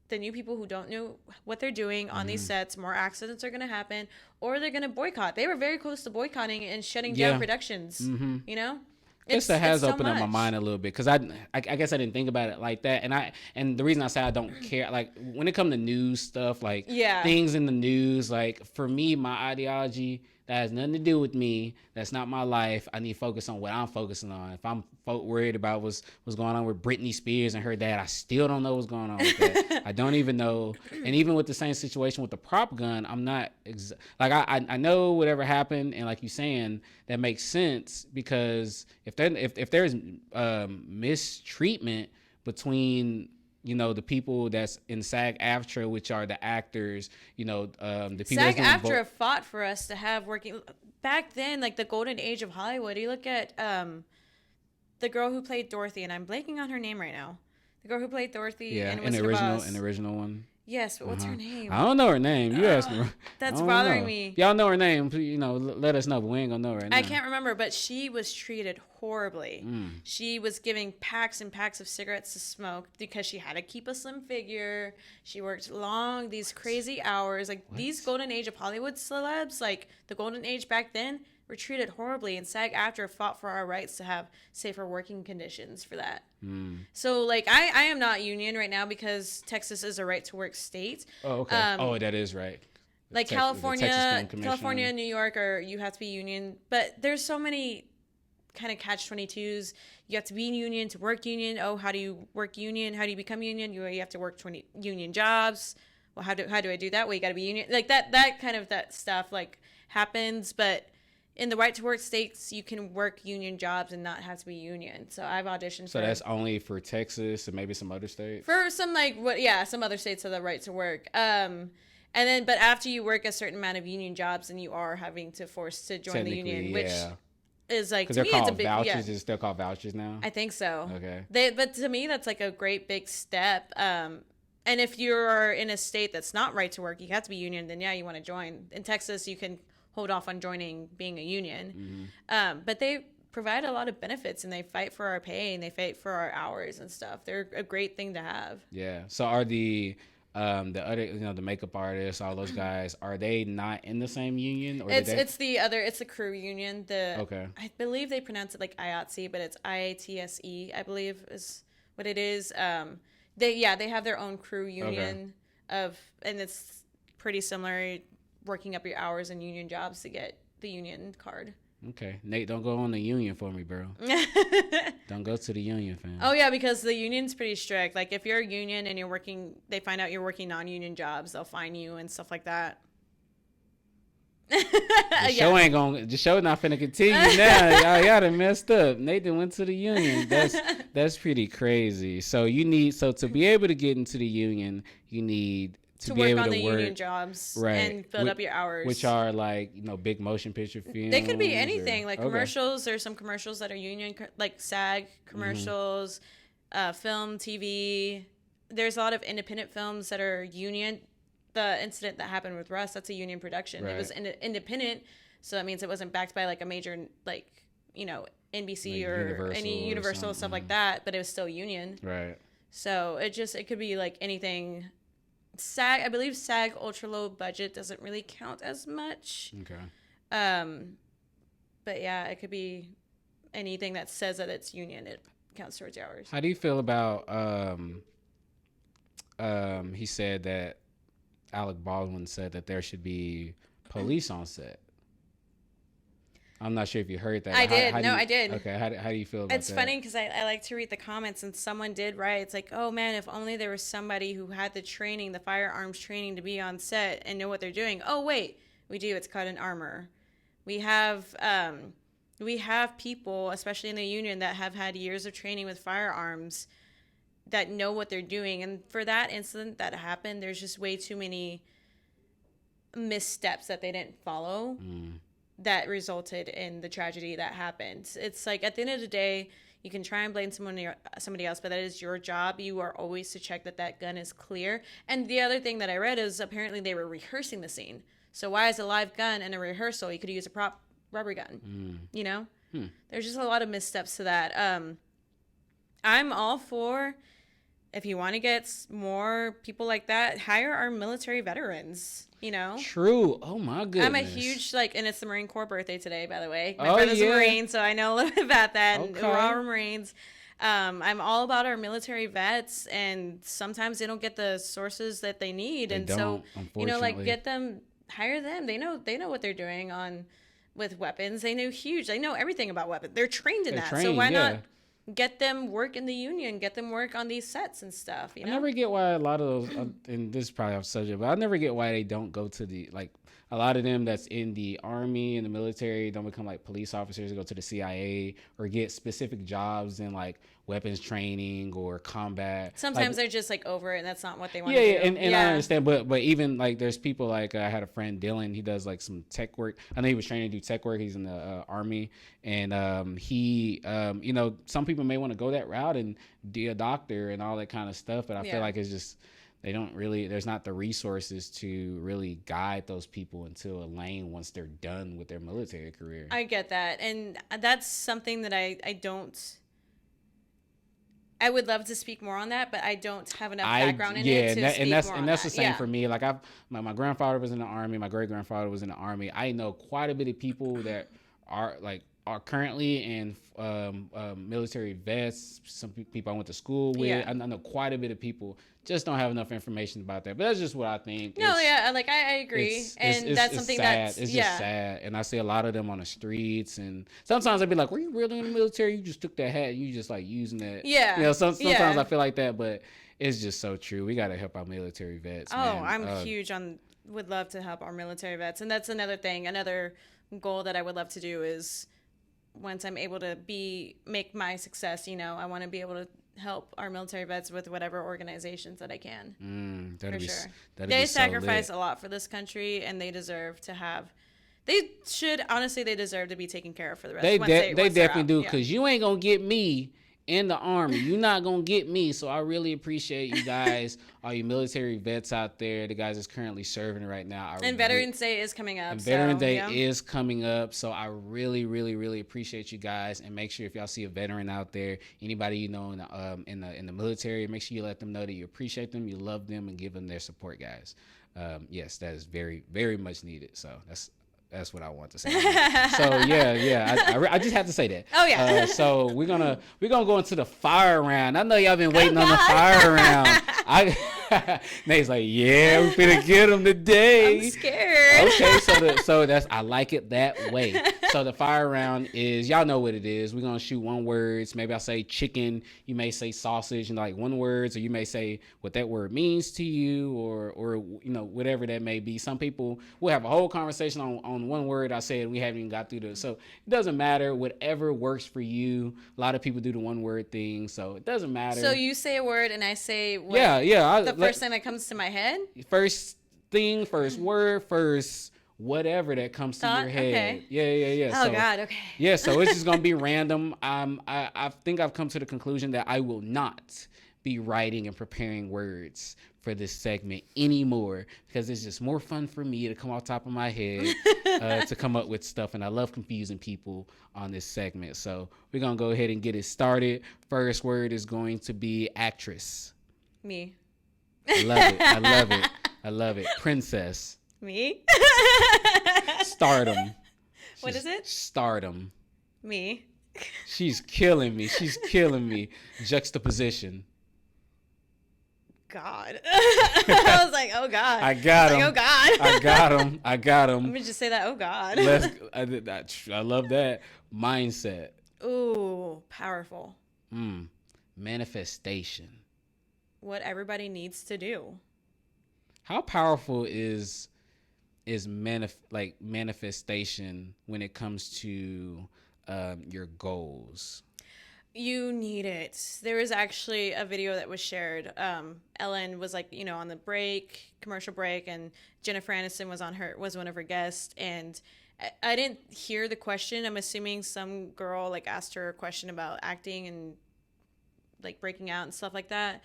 the new people who don't know what they're doing on these sets. More accidents are going to happen, or they're going to boycott. They were very close to boycotting and shutting down productions. You know, I guess that has opened up my mind a little bit, because I guess I didn't think about it like that, and the reason I say I don't care, like when it comes to news stuff, like things in the news, like for me, my ideology, that has nothing to do with me. That's not my life. I need to focus on what I'm focusing on. If I'm worried about what's going on with Britney Spears and her dad, I still don't know what's going on with that. I don't even know. And even with the same situation with the prop gun, I'm not I know whatever happened, and like you saying, that makes sense, because if there's mistreatment between, you know, the people that's in SAG-AFTRA, which are the actors, you know, the people. SAG-AFTRA fought for us to have working back then, like the golden age of Hollywood. You look at the girl who played Dorothy, and I'm blanking on her name right now. The girl who played Dorothy in Wizard of Oz. In the original one. Yes, but what's her name? I don't know her name. You asked me. That's I don't bothering know. me. Y'all know her name. You know, let us know, but we ain't gonna know right now. I can't remember, but she was treated horribly. She was giving packs and packs of cigarettes to smoke because she had to keep a slim figure. She worked these crazy hours. Like these golden age of Hollywood celebs, like the golden age back then, were treated horribly, and SAG-AFTRA fought for our rights to have safer working conditions for that. So, like, I am not union right now because Texas is a right-to-work state. Oh, okay. That is right. Like the California, Texas Film California, Commission. New York, or you have to be union. But there's so many kind of catch-22s. You have to be in union to work union. Oh, how do you work union? How do you become union? You have to work 20 union jobs. Well, how do I do that? Well, you got to be union. Like that kind of that stuff like happens, but in the right to work states, you can work union jobs and not have to be union. So I've auditioned So that's only for Texas and maybe some other states? for some some other states have the right to work. And then, but after you work a certain amount of union jobs, and you are having to force to join the union, which is like, because to they're me, called it's a big, vouchers. It's still called vouchers now? I think so. Okay. But to me, that's like a great big step. And if you're in a state that's not right to work, you have to be union, then yeah, you want to join. In Texas, you can hold off on being a union. But they provide a lot of benefits, and they fight for our pay, and they fight for our hours and stuff. They're a great thing to have. Yeah. So are the other, the makeup artists, all those guys, are they not in the same union? Or It's the crew union. Okay. I believe they pronounce it like IATSE, but it's IATSE, I believe is what it is. They have their own crew union and it's pretty similar, working up your hours and union jobs to get the union card. Okay. Nate, don't go on the union for me, bro. Don't go to the union, fam. Oh, yeah, because the union's pretty strict. Like, if you're a union and they find out you're working non-union jobs, they'll fine you and stuff like that. The show not finna continue now. Y'all done messed up. Nathan went to the union. That's pretty crazy. So to be able to get into the union, you need to be work able on to the work, union jobs, right, and build up your hours, which are like big motion picture films. They could be anything, like commercials. There's some commercials that are union, like SAG commercials, film, TV. There's a lot of independent films that are union. The incident that happened with Russ, that's a union production. Right. It was independent, so that means it wasn't backed by like a major NBC like or any Universal stuff like that, but it was still union. Right. So it could be like anything. I believe SAG ultra low budget doesn't really count as much. Okay. But yeah, it could be anything that says that it's union. It counts towards hours. How do you feel about he said that Alec Baldwin said that there should be police on set? I'm not sure if you heard that. I did. I did. Okay. How do you feel about that? It's funny because I like to read the comments, and someone did write, it's like, oh man, if only there was somebody who had the training, the firearms training, to be on set and know what they're doing. Oh wait, we do. It's called an armor. We have people, especially in the union, that have had years of training with firearms that know what they're doing. And for that incident that happened, there's just way too many missteps that they didn't follow. That resulted in the tragedy that happened. It's like, at the end of the day, you can try and blame somebody else, but that is your job. You are always to check that gun is clear. And the other thing that I read is apparently they were rehearsing the scene. So why is a live gun in a rehearsal? You could use a prop rubber gun. There's just a lot of missteps to that. I'm all for, if you want to get more people like that, hire our military veterans. True. Oh my goodness. I'm a huge and it's the Marine Corps birthday today, by the way. My brother's a Marine, so I know a little bit about that. Okay. And we're all Marines. I'm all about our military vets, and sometimes they don't get the sources that they need, get them, hire them. They know what they're doing with weapons. They know everything about weapons. They're trained in that. So why not get them work in the union, get them work on these sets and stuff, I never get why a lot of those, and this is probably off subject, but I never get why they don't go to a lot of them that's in the Army and the military don't become police officers, go to the CIA or get specific jobs in weapons training or combat. Sometimes they're just over it, and that's not what they want to do. And I understand, but even there's people I had a friend, Dylan, he does some tech work. I know he was trained to do tech work. He's in the Army, and he some people may want to go that route and be a doctor and all that kind of stuff, but I feel like it's just they don't really, there's not the resources to really guide those people into a lane once they're done with their military career. I get that. And that's something that I don't, I would love to speak more on that, but I don't have enough background in it to speak more on that's that. the same for me. Like my grandfather was in the Army, my great grandfather was in the Army. I know quite a bit of people that are currently in military vets. Some people I went to school with. Yeah. I know quite a bit of people just don't have enough information about that. But that's just what I think. No, like I agree, and that's something sad. that's it's just sad. And I see a lot of them on the streets, and sometimes I'd be like, "Were you really in the military? You just took that hat, and you just like using that." Yeah. You know, sometimes I feel like that, but it's just so true. We got to help our military vets. Oh, man. I'm huge on. Would love to help our military vets, and that's another thing. Another goal that I would love to do is once I'm able to make my success. You know, I want to be able to help our military vets with whatever organizations that I can. For sure. They sacrifice a lot for this country, and they deserve to have. They deserve to be taken care of for the rest. They definitely do, Yeah. because you ain't gonna get me in the Army. You're not gonna get me. So I really appreciate you guys, all you military vets out there, the guys that's currently serving right now. And Veterans Day is coming up. And Veterans Day is coming up, so I really, really, really appreciate you guys. And make sure if y'all see a veteran out there, anybody you know in the military, make sure you let them know that you appreciate them, you love them, and give them their support, guys. Yes, that is very, very much needed. So that's what I want to say. So yeah, I just have to say that. Oh yeah. So we're gonna go into the fire round. I know y'all been waiting on the fire round. Nate's like, yeah, we finna get him today. I'm scared. Okay, so that's, I like it that way. So the fire round is, y'all know what it is. We're gonna shoot one words. Maybe I'll say chicken. You may say sausage, and like one words, or you may say what that word means to you, or you know, whatever that may be. Some people will have a whole conversation on one word I said. We haven't even got through the, so it doesn't matter. Whatever works for you. A lot of people do the one word thing, so it doesn't matter. So you say a word, and I say what, the first thing that comes to my head. First thing, first word, first whatever that comes to your head. Okay. Yeah. Oh so, God. Okay. Yeah, so it's just gonna be random. I think I've come to the conclusion that I will not be writing and preparing words for this segment anymore, because it's just more fun for me to come off top of my head to come up with stuff, and I love confusing people on this segment. So we're gonna go ahead and get it started. First word is going to be actress. Me. I love it. Princess. Me. Stardom. What is it? Stardom. Me. She's killing me. Juxtaposition. God. I was like, oh God. I got him. Like, oh God. I got him. Let me just say that. Oh God. I love that. Mindset. Ooh, powerful. Manifestation. What everybody needs to do. How powerful is manifestation when it comes to your goals? You need it. There was actually a video that was shared. Ellen was like, you know, on the commercial break, and Jennifer Aniston was one of her guests, and I didn't hear the question. I'm assuming some girl like asked her a question about acting and like breaking out and stuff like that.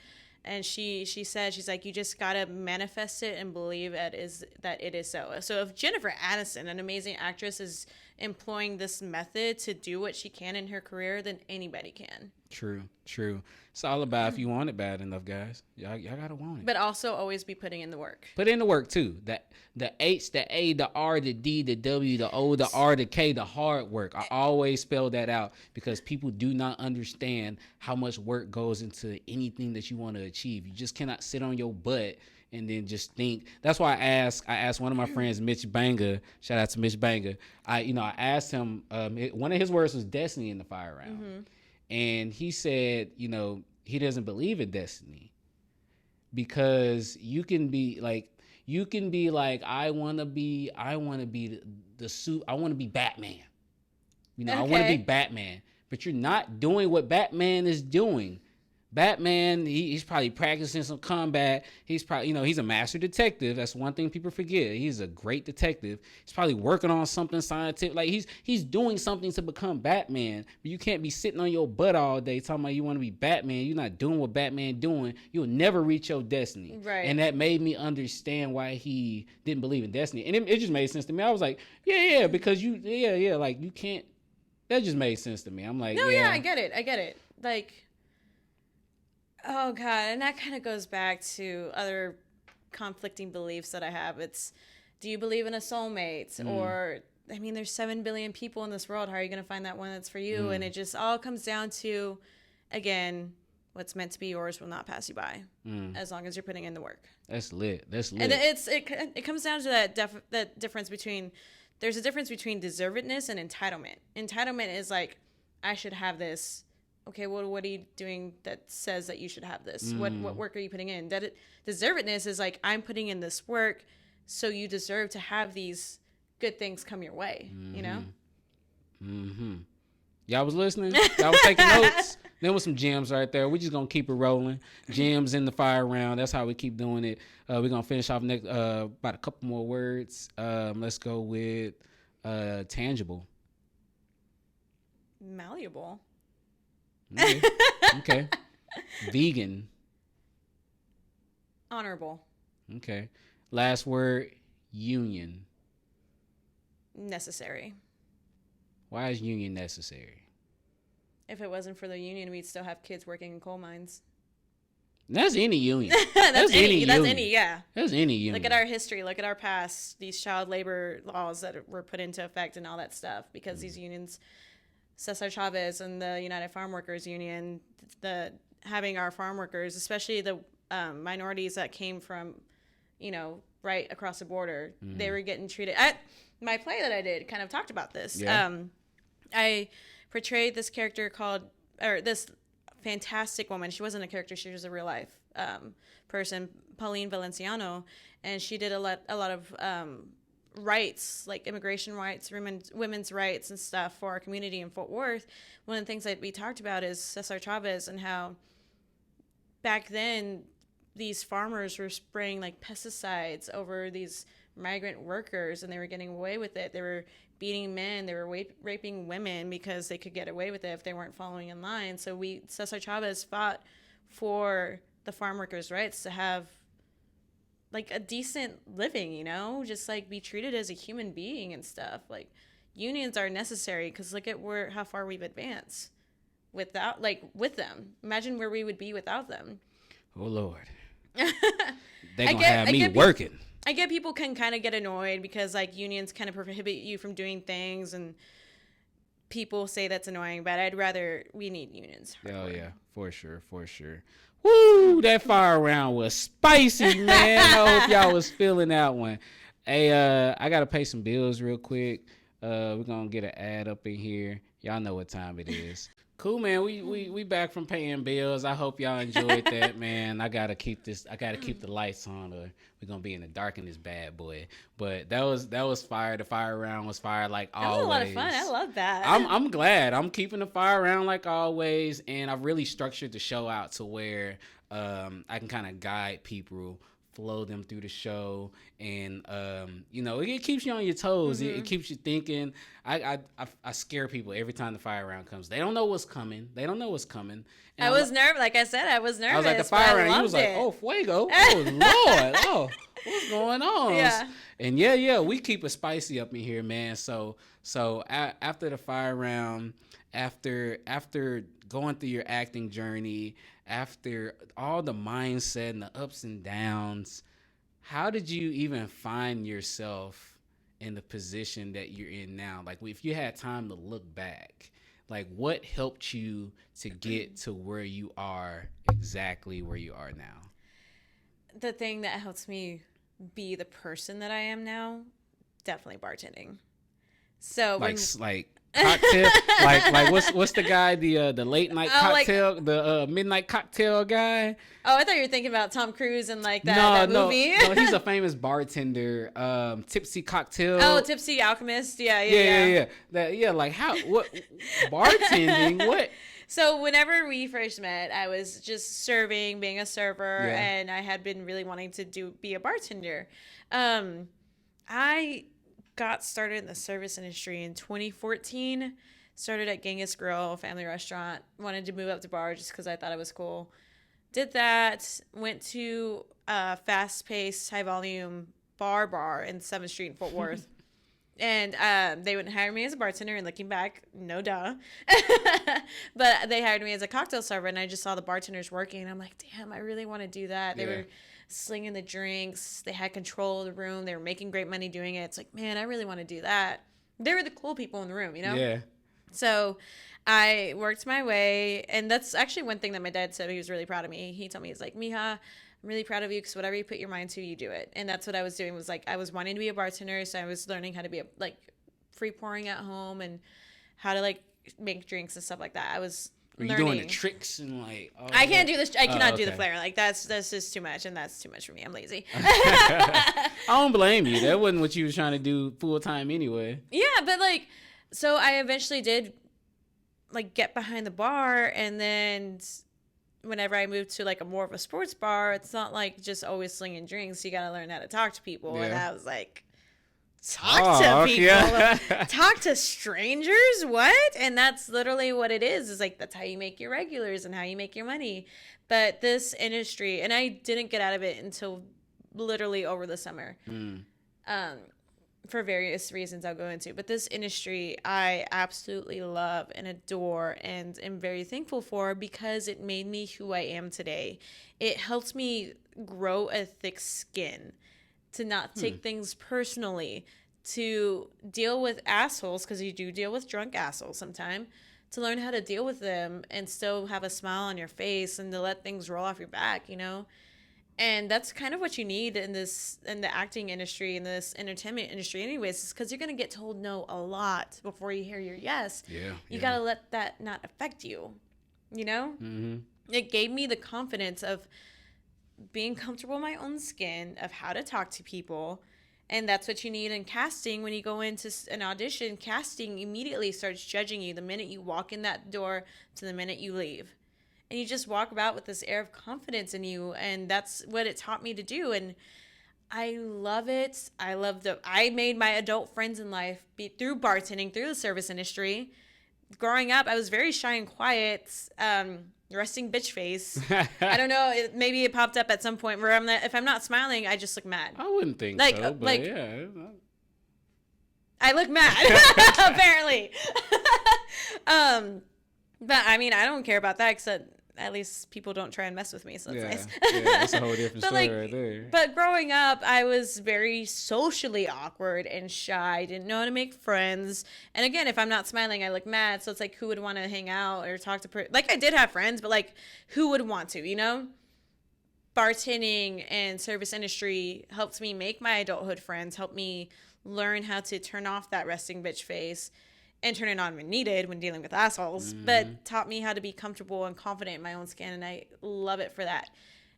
And she said, she's like, you just gotta manifest it and believe that it is so. So if Jennifer Aniston, an amazing actress, is employing this method to do what she can in her career, then anybody can. True. It's all about if you want it bad enough, guys. Y'all gotta want it. But also always be putting in the work. Put in the work too. The H, the A, the R, the D, the W, the O, the R, the K, the hard work. I always spell that out, because people do not understand how much work goes into anything that you want to achieve. You just cannot sit on your butt and then just think. That's why I asked one of my friends, Mitch Banga. Shout out to Mitch Banga. I asked him. One of his words was destiny in the fire round, and he said, you know, he doesn't believe in destiny, because you can be like, I want to be the suit. I want to be Batman. You know, I want to be Batman, but you're not doing what Batman is doing. Batman, he's probably practicing some combat. He's probably, he's a master detective. That's one thing people forget. He's a great detective. He's probably working on something scientific. Like he's doing something to become Batman. But you can't be sitting on your butt all day talking about you want to be Batman. You're not doing what Batman doing. You'll never reach your destiny. Right. And that made me understand why he didn't believe in destiny. And it just made sense to me. I was like, yeah, because like you can't. That just made sense to me. I'm like, yeah, I get it. Like, oh God, and that kind of goes back to other conflicting beliefs that I have. It's, do you believe in a soulmate? Or, I mean, there's 7 billion people in this world. How are you going to find that one that's for you? And it just all comes down to, again, what's meant to be yours will not pass you by, as long as you're putting in the work. That's lit. And it comes down to that difference between. There's a difference between deservedness and entitlement. Entitlement is like, I should have this. Okay, well, what are you doing that says that you should have this? What work are you putting in? Deservedness is like, I'm putting in this work, so you deserve to have these good things come your way, you know? Mm-hmm. Y'all was listening? Y'all was taking notes? There was some gems right there. We're just going to keep it rolling. Gems in the fire round. That's how we keep doing it. We're going to finish off next about a couple more words. Let's go with tangible. Malleable. Okay. Vegan. Honorable. Okay. Last word, union. Necessary. Why is union necessary? If it wasn't for the union, we'd still have kids working in coal mines. That's any union. That's any, yeah. That's any union. Look at our history. Look at our past. These child labor laws that were put into effect and all that stuff because these unions, Cesar Chavez and the United Farm Workers Union, having our farm workers, especially the minorities that came from, right across the border, they were getting treated. My play that I did kind of talked about this. Yeah. I portrayed this character this fantastic woman. She wasn't a character. She was a real life person, Pauline Valenciano. And she did a lot of rights, like immigration rights, women's rights and stuff for our community in Fort Worth. One of the things that we talked about is Cesar Chavez and how back then these farmers were spraying like pesticides over these migrant workers and they were getting away with it. They were beating men, they were raping women because they could get away with it if they weren't following in line. So Cesar Chavez fought for the farm workers' rights to have like a decent living, just like be treated as a human being and stuff. Like unions are necessary because look at how far we've advanced with them. Imagine where we would be without them. Oh Lord. They're gonna have me working. I get people can kind of get annoyed because like unions kind of prohibit you from doing things and people say that's annoying, but we need unions. Oh yeah, for sure. Woo, that fire round was spicy, man. I hope y'all was feeling that one. Hey, I gotta pay some bills real quick. We're gonna get an ad up in here. Y'all know what time it is. Cool, man. We back from paying bills. I hope y'all enjoyed that, man. I gotta keep the lights on, or we're gonna be in the dark in this bad boy. But that was fire. The fire round was fire like always. That was a lot of fun. I love that. I'm glad. I'm keeping the fire round like always, and I've really structured the show out to where I can kind of guide people, flow them through the show, and it keeps you on your toes. It keeps you thinking. I scare people every time the fire round comes. They don't know what's coming. And I was nervous. Like I said, I was nervous. I was like, the fire round. He was like, oh, fuego. Oh, Lord. Oh, what's going on? Yeah. And yeah, we keep it spicy up in here, man. So after the fire round, after going through your acting journey, after all the mindset and the ups and downs, how did you even find yourself in the position that you're in now? Like, if you had time to look back, like, what helped you to get to where you are, exactly where you are now? The thing that helps me be the person that I am now, definitely bartending. So like cocktail, like what's the guy, the late night cocktail, the midnight cocktail guy? Oh, I thought you were thinking about Tom Cruise and like that movie. No, he's a famous bartender. Tipsy Cocktail. Oh, Tipsy Alchemist. Yeah. Like what bartending? What? So whenever we first met, I was just serving, being a server, Yeah. and I had been really wanting to be a bartender. I got started in the service industry in 2014. Started at Genghis Grill, family restaurant. Wanted to move up to bar just because I thought it was cool. Did that. Went to a fast-paced, high-volume bar in 7th Street in Fort Worth. And they wouldn't hire me as a bartender, and looking back, no duh. But they hired me as a cocktail server, and I just saw the bartenders working, and I'm like, damn, I really want to do that. They were slinging the drinks. They had control of the room. They were making great money doing it. It's like, man, I really want to do that. They were the cool people in the room, you know? Yeah. So I worked my way, and that's actually one thing that my dad said. He was really proud of me. He told me, he's like, Mija, I'm really proud of you because whatever you put your mind to, you do it. And that's what I was doing, was like, I was wanting to be a bartender. So I was learning how to be free pouring at home and how to like make drinks and stuff like that. I was Were you learning. doing the tricks and like? I can't do this. I cannot do the okay. flare. Like that's just too much, and that's too much for me. I'm lazy. I don't blame you. That wasn't what you was trying to do full time anyway. Yeah, but like, so I eventually did like get behind the bar, and then whenever I moved to like a more of a sports bar, it's not like just always slinging drinks. You got to learn how to talk to people. And I was like, talk to people, Yeah. talk to strangers. What? And that's literally what it is like, that's how you make your regulars and how you make your money. But this industry, and I didn't get out of it until literally over the summer. For various reasons I'll go into. But this industry I absolutely love and adore and am very thankful for because it made me who I am today. It helped me grow a thick skin, to not take things personally, to deal with assholes, because you do deal with drunk assholes sometimes, to learn how to deal with them and still have a smile on your face and to let things roll off your back, you know? And that's kind of what you need in the acting industry, in this entertainment industry anyways, is because you're going to get told no a lot before you hear your yes. Yeah. You got to let that not affect you, you know? Mm-hmm. It gave me the confidence of being comfortable in my own skin, of how to talk to people. And that's what you need in casting. When you go into an audition, casting immediately starts judging you the minute you walk in that door to the minute you leave. And you just walk about with this air of confidence in you. And that's what it taught me to do. And I love it. I made my adult friends in life through bartending, through the service industry. Growing up, I was very shy and quiet, resting bitch face. I don't know. Maybe it popped up at some point where if I'm not smiling, I just look mad. I wouldn't think Like, so, but like- yeah. I look mad, apparently. But I mean, I don't care about that, except at least people don't try and mess with me, so it's nice. Yeah, that's a whole different But, story right there. But growing up, I was very socially awkward and shy. Didn't know how to make friends. And again, if I'm not smiling, I look mad. So it's like, who would want to hang out or talk to? Like, I did have friends, but like, who would want to? You know, bartending and service industry helped me make my adulthood friends. Helped me learn how to turn off that resting bitch face and turn it on when needed, when dealing with assholes, but taught me how to be comfortable and confident in my own skin, and I love it for that.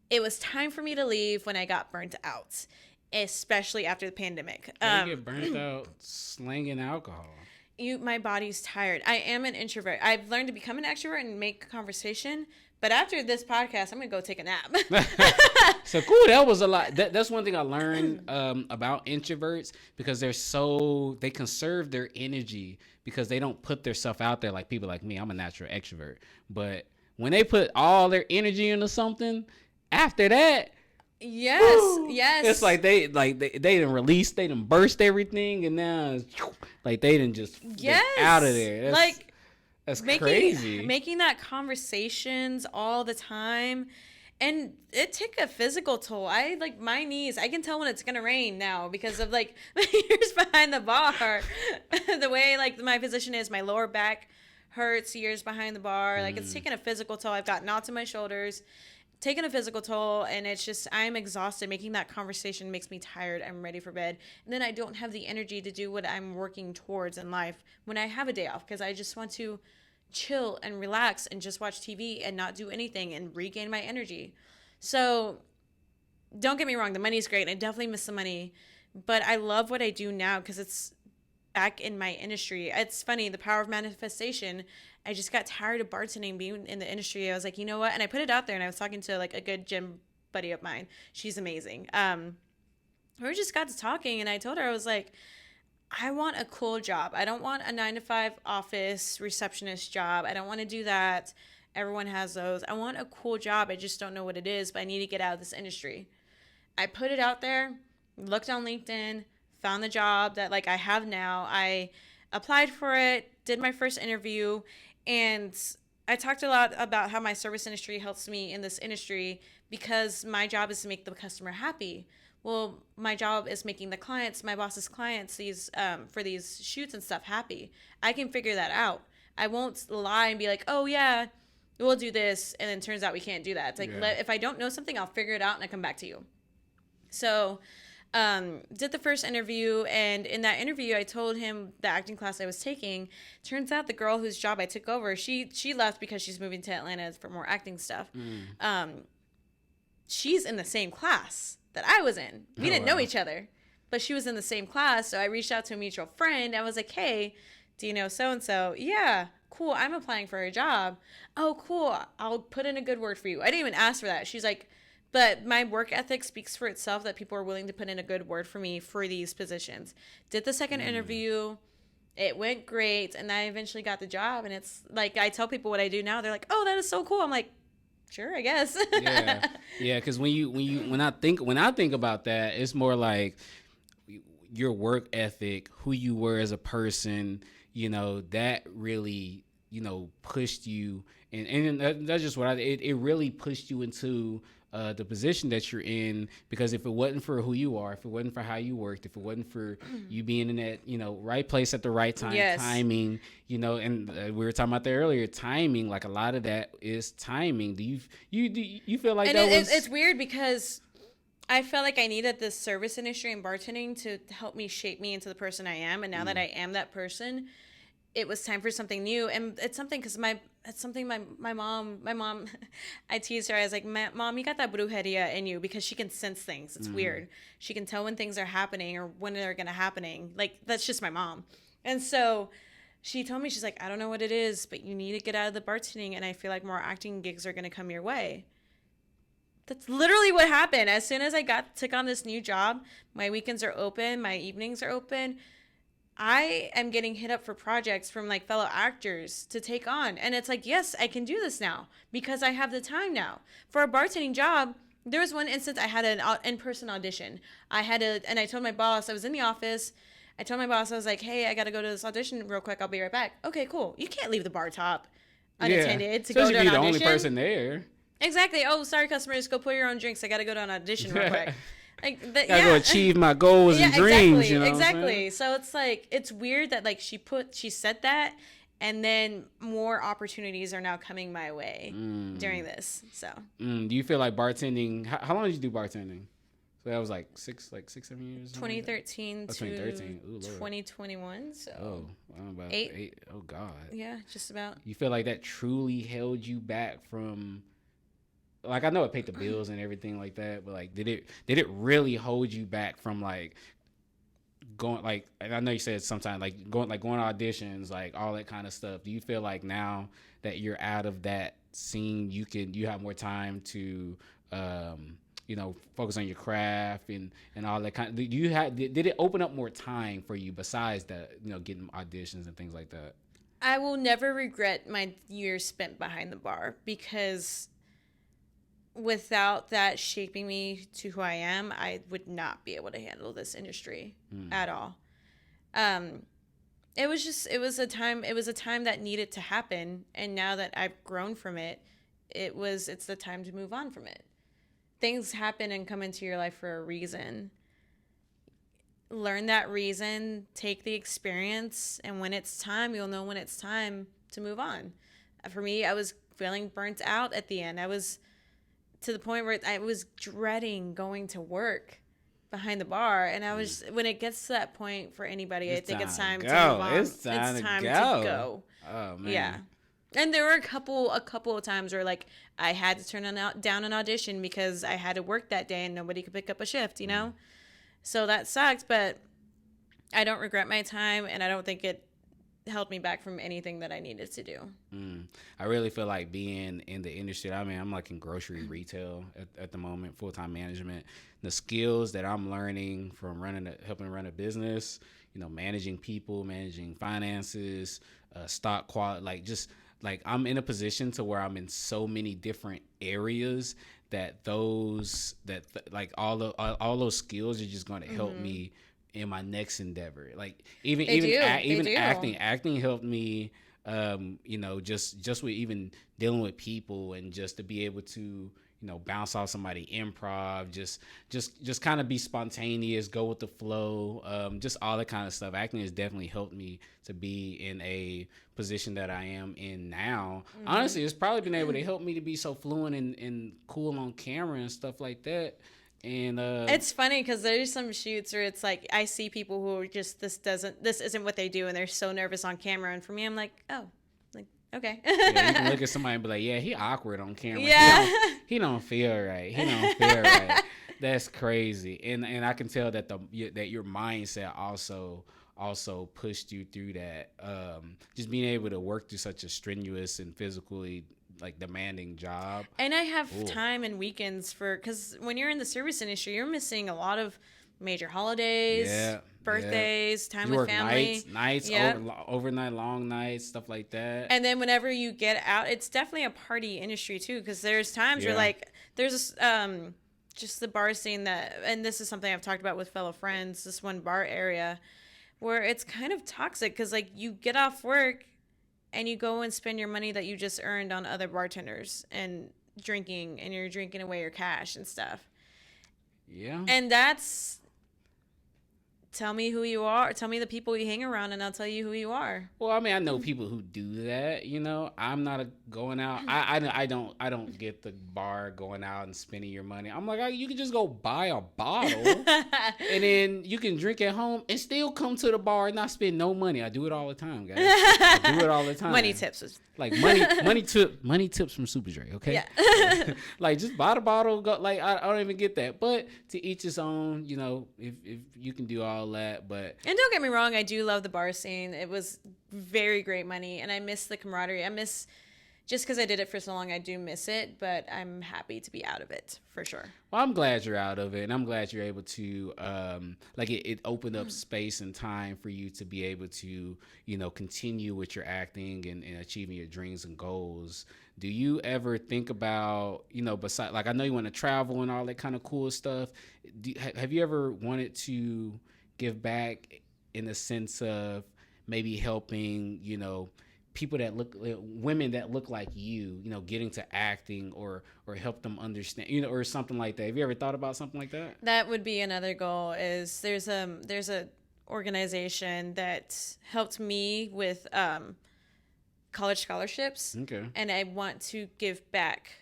It was time for me to leave when I got burnt out, especially after the pandemic. You get burnt out slanging alcohol. My body's tired. I am an introvert. I've learned to become an extrovert and make conversation, but after this podcast, I'm going to go take a nap. So cool. That was a lot. That's one thing I learned about introverts, because they conserve their energy because they don't put themselves out there like people like me. I'm a natural extrovert. But when they put all their energy into something, after that, Yes. it's like they done released, they done burst everything, and now it's like they done just Yes. out of there. That's crazy. Making that conversations all the time. And it took a physical toll. My knees, I can tell when it's going to rain now because of like my years behind the bar. The way like my position is, my lower back hurts years behind the bar. Like it's taken a physical toll. I've got knots in my shoulders, taken a physical toll. And it's just, I'm exhausted. Making that conversation makes me tired. I'm ready for bed. And then I don't have the energy to do what I'm working towards in life when I have a day off, because I just want to chill and relax and just watch TV and not do anything and regain my energy. So don't get me wrong, the money's great. I definitely miss the money, but I love what I do now because it's back in my industry. It's funny, the power of manifestation. I just got tired of bartending, being in the industry. I was like, you know what? And I put it out there, and I was talking to like a good gym buddy of mine. She's amazing. We just got to talking, and I told her, I was like, I want a cool job. I don't want a 9-to-5 office receptionist job. I don't want to do that. Everyone has those. I want a cool job. I just don't know what it is, but I need to get out of this industry. I put it out there, looked on LinkedIn, found the job that like I have now. I applied for it, did my first interview, and I talked a lot about how my service industry helps me in this industry because my job is to make the customer happy. Well, my job is making the clients, my boss's clients, these for these shoots and stuff happy. I can figure that out. I won't lie and be like, oh yeah, we'll do this, and then turns out we can't do that. It's like, if I don't know something, I'll figure it out and I come back to you. So did the first interview, and in that interview I told him the acting class I was taking. Turns out the girl whose job I took over, she left because she's moving to Atlanta for more acting stuff. She's in the same class that I was in. We didn't know each other, but she was in the same class. So I reached out to a mutual friend. I was like, hey, do you know so-and-so? Yeah, cool. I'm applying for a job. Oh, cool. I'll put in a good word for you. I didn't even ask for that. She's like, but my work ethic speaks for itself that people are willing to put in a good word for me for these positions. Did the second interview. It went great. And I eventually got the job. And it's like, I tell people what I do now. They're like, oh, that is so cool. I'm like, sure, I guess. Yeah. Because when I think about that, it's more like your work ethic, who you were as a person. You know, that really, pushed you, and that's just what it really pushed you into the position that you're in. Because if it wasn't for who you are, if it wasn't for how you worked, if it wasn't for you being in that right place at the right time, timing, and we were talking about that earlier, timing, like a lot of that is timing. Do you feel like it's weird because I felt like I needed this service industry and bartending to help me shape me into the person I am, and now that I am that person, it was time for something new. And it's something because my mom, I teased her. I was like, Mom, you got that brujeria in you, because she can sense things. It's weird. She can tell when things are happening or when they're going to happening. Like, that's just my mom. And so she told me, she's like, I don't know what it is, but you need to get out of the bartending, and I feel like more acting gigs are going to come your way. That's literally what happened. As soon as I took on this new job, my weekends are open, my evenings are open. I am getting hit up for projects from like fellow actors to take on. And it's like, yes, I can do this now because I have the time now. For a bartending job, there was one instance I had an in-person audition. And I told my boss, I was in the office. I told my boss, I was like, hey, I got to go to this audition real quick. I'll be right back. Okay, cool. You can't leave the bar top unattended to go to an audition. Especially if you're the only person there. Exactly. Oh, sorry, customers, go pour your own drinks. I got to go to an audition real quick. Gotta go achieve my goals and dreams. Exactly. So it's like, it's weird that like she said that, and then more opportunities are now coming my way during this. So do you feel like bartending? How long did you do bartending? So that was like 6-7 years. 2013 to 2013. 2021. So about 8. Oh God. Yeah, just about. You feel like that truly held you back from? Like, I know it paid the bills and everything like that, but like, did it really hold you back from like going, like, and I know you said sometimes like going to auditions, like all that kind of stuff. Do you feel like now that you're out of that scene, you have more time to focus on your craft and all that kind of, did it open up more time for you besides that, getting auditions and things like that? I will never regret my years spent behind the bar, because without that shaping me to who I am, I would not be able to handle this industry at all. It was a time that needed to happen. And now that I've grown from it, it's the time to move on from it. Things happen and come into your life for a reason. Learn that reason, take the experience, and when it's time, you'll know when it's time to move on. For me, I was feeling burnt out at the end. I was to the point where I was dreading going to work behind the bar. And I was, when it gets to that point for anybody, I think it's time to move on. It's time to go. Oh, man. Yeah. And there were a couple of times where like I had to turn down an audition because I had to work that day and nobody could pick up a shift, So that sucked. But I don't regret my time, and I don't think it held me back from anything that I needed to do. I really feel like being in the industry. I mean, I'm like in grocery retail at the moment, full-time management. The skills that I'm learning from helping run a business, managing people, managing finances, stock quality, like I'm in a position to where I'm in so many different areas that all those skills are just going to help me in my next endeavor. Like even acting helped me, just with even dealing with people, and just to be able to, bounce off somebody, improv, just kind of be spontaneous, go with the flow, just all that kind of stuff. Acting has definitely helped me to be in a position that I am in now. Honestly, it's probably been able to help me to be so fluent and cool on camera and stuff like that. And it's funny because there's some shoots where it's like I see people who are just this isn't what they do, and they're so nervous on camera, and for me I'm like, oh, like, okay. Yeah, you can look at somebody and be like, yeah, he awkward on camera. Yeah. He don't feel right. He don't feel right. That's crazy. And I can tell that that your mindset also pushed you through that. Just being able to work through such a strenuous and physically like demanding job. And I have time and weekends because when you're in the service industry, you're missing a lot of major holidays, birthdays, time you with family. Nights, overnight, long nights, stuff like that. And then whenever you get out, it's definitely a party industry too, because there's times where like there's just the bar scene and this is something I've talked about with fellow friends, this one bar area where it's kind of toxic because like you get off work and you go and spend your money that you just earned on other bartenders and drinking, and you're drinking away your cash and stuff. Yeah. And that's, tell me who you are. Tell me the people you hang around, and I'll tell you who you are. Well, I mean, I know people who do that. I'm not going out. I don't get the bar going out and spending your money. I'm like, you can just go buy a bottle, and then you can drink at home and still come to the bar and not spend no money. I do it all the time, guys. I do it all the time. Money tips. Like money tips from Super Dre. Okay. Yeah. Like just buy the bottle. Go. Like I don't even get that. But to each his own. If you can do all that, but and don't get me wrong, I do love the bar scene. It was very great money, and I miss the camaraderie. I miss, just because I did it for so long, I do miss it, but I'm happy to be out of it for sure. Well, I'm glad you're out of it, and I'm glad you're able to it opened up space and time for you to be able to continue with your acting and achieving your dreams and goals. Do you ever think about besides, like, I know you want to travel and all that kind of cool stuff, have you ever wanted to give back in the sense of maybe helping people that women that look like you, getting to acting or help them understand, or something like that? Have you ever thought about something like that? That would be another goal. Is there's a organization that helped me with college scholarships. Okay. And I want to give back.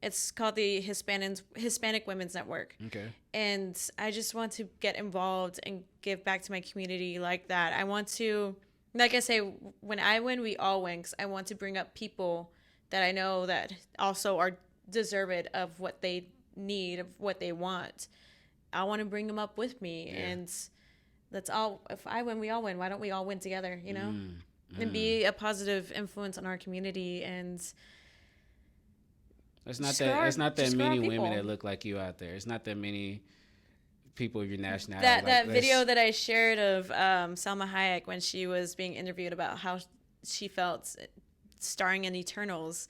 It's called the Hispanic Women's Network. Okay. And I just want to get involved and give back to my community like that. I want to, like I say, when I win, we all win. 'Cause I want to bring up people that I know that also are deserved of what they need, of what they want. I want to bring them up with me. Yeah. And that's all. If I win, we all win. Why don't we all win together, and be a positive influence on our community? And It's not that many women that look like you out there. It's not that many people of your nationality. That video that I shared of Salma Hayek when she was being interviewed about how she felt starring in Eternals.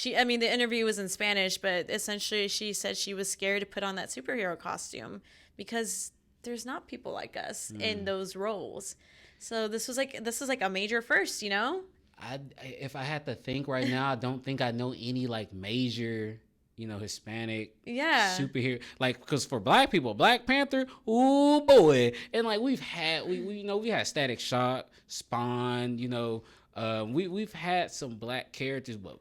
The interview was in Spanish, but essentially she said she was scared to put on that superhero costume because there's not people like us in those roles. So this is like a major first, If I had to think right now, I don't think I know any like major, Hispanic superhero. Like, because for Black people, Black Panther, ooh boy, and like we've had we had Static Shock, Spawn, we've had some Black characters, but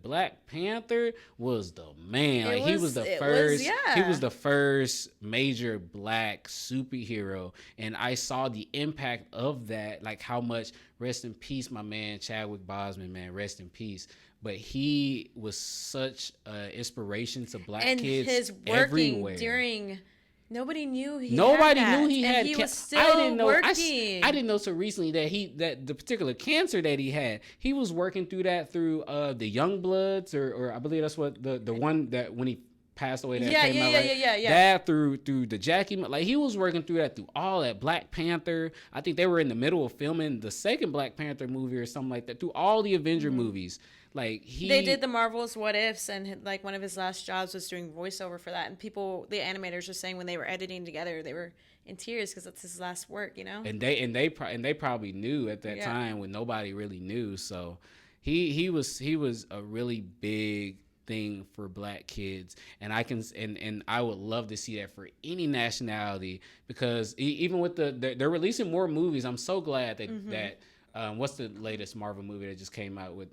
Black Panther was the man. Like he was the first major Black superhero, and I saw the impact of that. Like how much, rest in peace, my man Chadwick Boseman, man, rest in peace. But he was such an inspiration to Black kids his working everywhere. during Nobody knew he Nobody had that. knew he and had he was cancer. still I didn't know. working. I didn't know so recently that the particular cancer that he had, he was working through that through the Young Bloods, or I believe that's what the one that when he passed away that came out, right? Yeah. That through the Jackie, like he was working through that through all that. Black Panther. I think they were in the middle of filming the second Black Panther movie or something like that. Through all the Avenger movies. Like they did the Marvel's What Ifs, and like one of his last jobs was doing voiceover for that. And the animators were saying when they were editing together, they were in tears because that's his last work, you know. And they probably knew at that time when nobody really knew. So he was a really big thing for Black kids, and I would love to see that for any nationality, because even with they're releasing more movies. I'm so glad that. What's the latest Marvel movie that just came out with?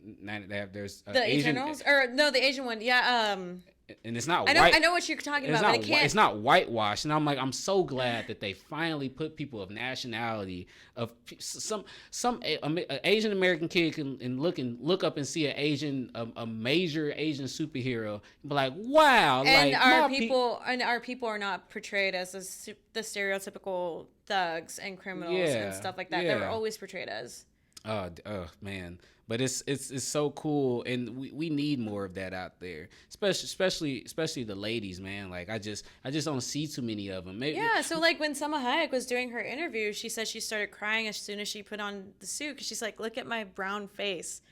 There's the Asian, Eternals, or no, the Asian one. Yeah. And it's not. I know what you're talking about. But It's not whitewashed, and I'm so glad that they finally put people of nationality, of some Asian American kid can look up and see a major Asian superhero and be like, wow. And like our people are not portrayed as the stereotypical thugs and criminals and stuff like that. They were always portrayed as. Oh man, but it's so cool, and we need more of that out there, especially the ladies, man. Like I just don't see too many of them. So like when Salma Hayek was doing her interview, she said she started crying as soon as she put on the suit, because she's like, look at my brown face,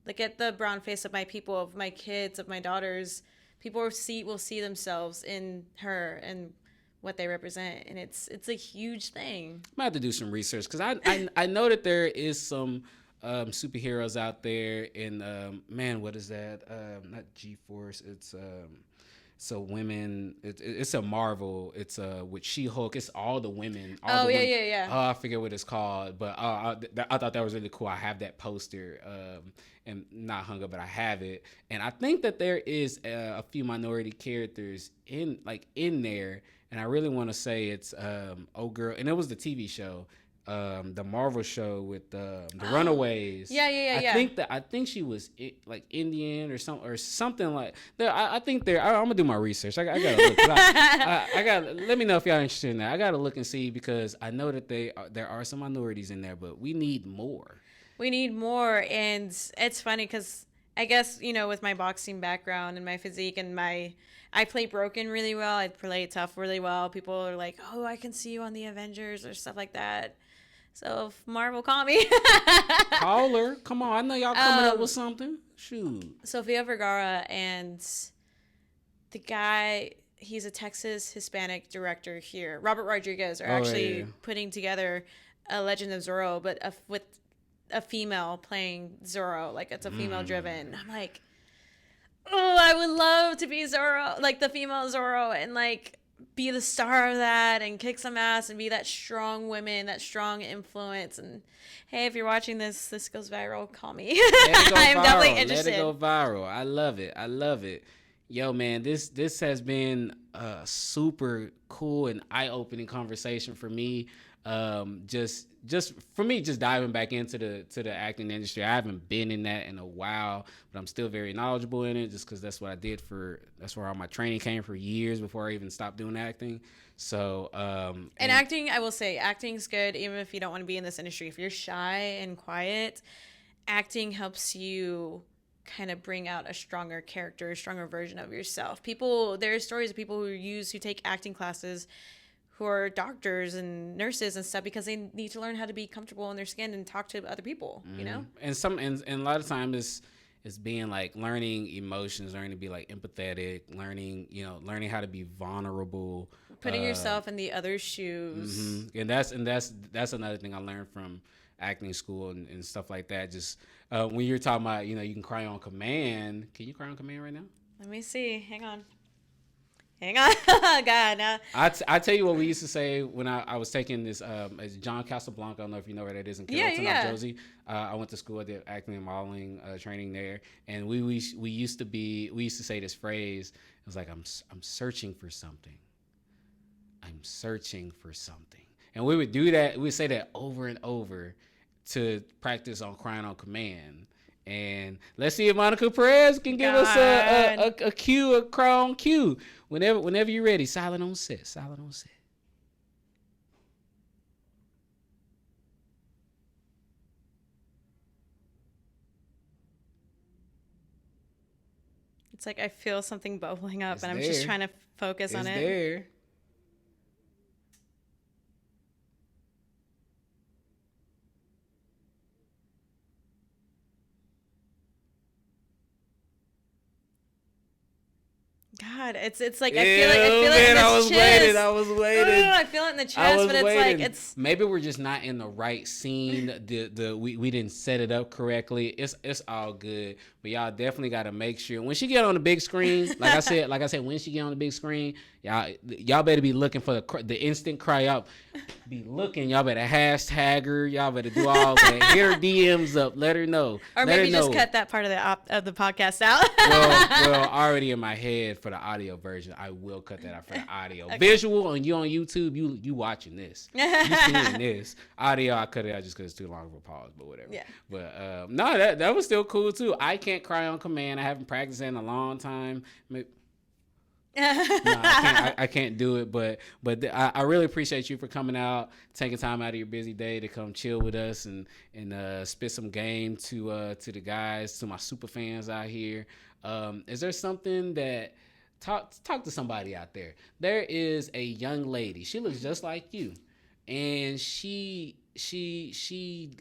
look at the brown face of my people, of my kids, of my daughters. People will see themselves in her and what they represent, and it's a huge thing. I might have to do some research, because I know that there is some superheroes out there, and man, what is that? Not G-Force. It's a women. It's a Marvel. It's with She-Hulk. It's all the women. All the women. Yeah. Oh, I forget what it's called, but I thought that was really cool. I have that poster, and not hung up, but I have it, and I think that there is a few minority characters in there. And I really want to say it's Oh Girl, and it was the TV show, the Marvel show with the Runaways. Yeah. I think she was like Indian or something like that. I think I'm gonna do my research. I gotta look. I gotta let me know if y'all interested in that. I gotta look and see, because I know that there are some minorities in there, but we need more. We need more, and it's funny because I guess, with my boxing background and my physique and I play broken really well. I play tough really well. People are like, oh, I can see you on the Avengers or stuff like that. So if Marvel, call me. Call her. Come on. I know y'all coming up with something. Shoot. Sofia Vergara and the guy, he's a Texas Hispanic director here, Robert Rodriguez, are putting together a Legend of Zorro, but with a female playing Zorro. Like, it's a female driven. I'm like, oh, I would love to be Zorro, like the female Zorro, and like be the star of that and kick some ass and be that strong woman, that strong influence. And hey, if you're watching this goes viral, call me. I'm definitely interested. Let it go viral. I love it. Yo, man, this has been a super cool and eye-opening conversation for me. Just for me, just diving back into the acting industry. I haven't been in that in a while, but I'm still very knowledgeable in it, just because that's what I did that's where all my training came for years before I even stopped doing acting. So and acting, I will say, acting's good even if you don't want to be in this industry. If you're shy and quiet, acting helps you kind of bring out a stronger character, a stronger version of yourself. There are stories of people who take acting classes, who are doctors and nurses and stuff, because they need to learn how to be comfortable in their skin and talk to other people, And a lot of times it's being like learning emotions, learning to be like empathetic, learning how to be vulnerable, putting yourself in the other's shoes. And that's another thing I learned from acting school and stuff like that. Just when you're talking about, you can cry on command. Can you cry on command right now? Let me see. Hang on. God, now. I tell you what we used to say when I was taking this John Casablanca. I don't know if you know where that is in Carrollton, New Jersey. I went to school. I did acting and modeling training there, and we used to say this phrase. It was like, I'm searching for something. I'm searching for something, and we would do that. We would say that over and over to practice on crying on command. And let's see if Monica Perez can give us a cue, a crown cue. Whenever you're ready, silent on set. It's like I feel something bubbling up, It's and I'm there. just trying to focus on It's it. there. God, it's like I feel it in I this was chest. waiting. I was waiting. I feel it in the I chest, was but it's waiting. like it's Maybe we're just not in the right scene. We didn't set it up correctly. It's all good, but y'all definitely got to make sure when she get on the big screen. Like I said, when she get on the big screen, y'all better be looking for the instant cry out. Be looking. Y'all better hashtag her. Y'all better do all that. Hit her DMs up. Let her know. or Let maybe her just know. cut that part of the podcast out. well, already in my head for the audio version, I will cut that out for the audio. Okay. Visual on YouTube, you watching this, you seeing this. Audio, I cut it out just because it's too long of a pause, but whatever. Yeah. But no, that was still cool too. I can't cry on command. I haven't practiced in a long time. I can't do it, but I really appreciate you for coming out, taking time out of your busy day to come chill with us and spit some game to the guys, to my super fans out here. Is there something that talk to somebody out there? There is a young lady. She looks just like you, and she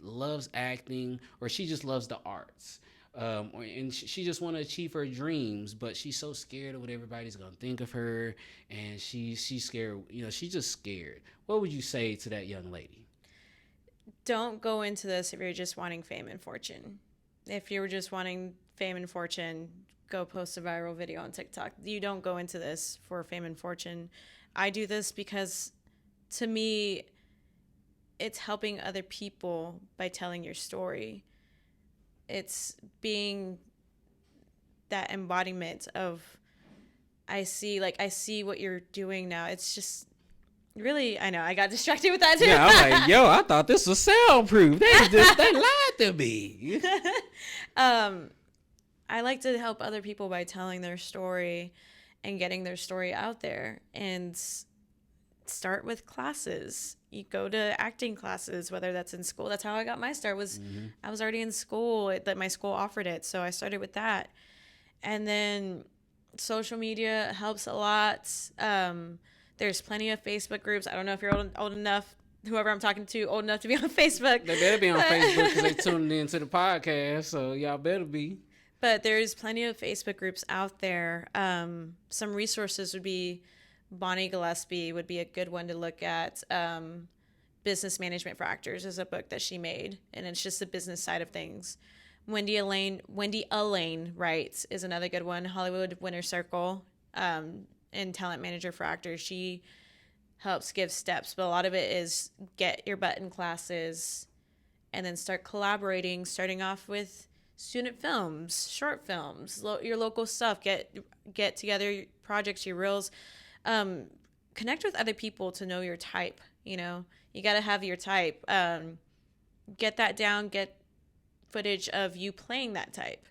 loves acting, or she just loves the arts. And she just want to achieve her dreams, but she's so scared of what everybody's gonna think of her, and she's scared. She's just scared. What would you say to that young lady? Don't go into this if you're just wanting fame and fortune. If you're just wanting fame and fortune, go post a viral video on TikTok. You don't go into this for fame and fortune. I do this because, to me, it's helping other people by telling your story. It's being that embodiment of, I see what you're doing now. It's just really, I know I got distracted with that too. Yeah, I'm like, yo, I thought this was soundproof. They lied to me. I like to help other people by telling their story and getting their story out there, and start with classes. You go to acting classes, whether that's in school. That's how I got my start. I was already in school, that my school offered it, so I started with that. And then social media helps a lot. There's plenty of Facebook groups. I don't know if you're old enough, whoever I'm talking to, old enough to be on Facebook. They better be on Facebook because they tuned into the podcast, so y'all better be. But there's plenty of Facebook groups out there. Some resources would be Bonnie Gillespie would be a good one to look at. Business Management for Actors is a book that she made, and it's just the business side of things. Wendy Elaine writes is another good one. Hollywood Winner Circle, and Talent Manager for Actors. She helps give steps, but a lot of it is get your butt in classes and then start collaborating, starting off with student films, short films, your local stuff. Get together projects, your reels. Connect with other people to know your type. You got to have your type. Get that down, get footage of you playing that type,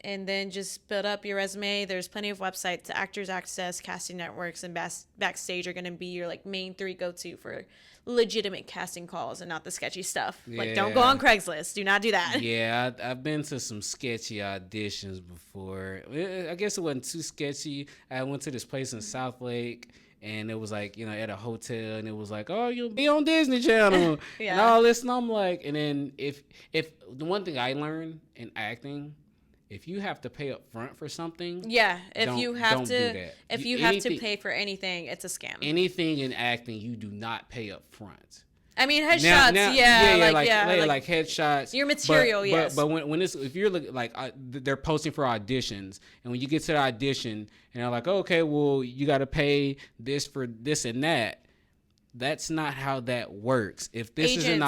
and then just build up your resume. There's plenty of websites. Actors Access, casting networks, and Backstage are going to be your main three go-to for legitimate casting calls and not the sketchy stuff. Yeah. Don't go on Craigslist. Do not do that. Yeah, I've been to some sketchy auditions before. I guess it wasn't too sketchy. I went to this place in South Lake, and it was at a hotel, and it was like, oh, you'll be on Disney Channel and all this, and I'm like, and then if the one thing I learned in acting, if you have to pay up front for something, if you have to pay for anything, it's a scam. Anything in acting, you do not pay up front. I mean, headshots, like headshots. Your material, yes. But when if you're looking they're posting for auditions, and when you get to the audition, and they're like, okay, well, you got to pay this for this and that. That's not how that works. If you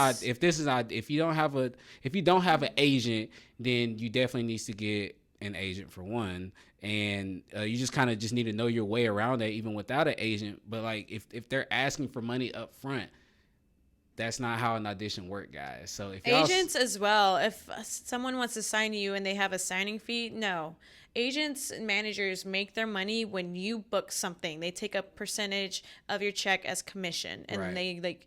don't have an agent, then you definitely need to get an agent for one, and you just kind of need to know your way around that even without an agent. But if they're asking for money up front, that's not how an audition works, guys. So if agents as well, if someone wants to sign you and they have a signing fee, no. Agents and managers make their money when you book something. They take a percentage of your check as commission, and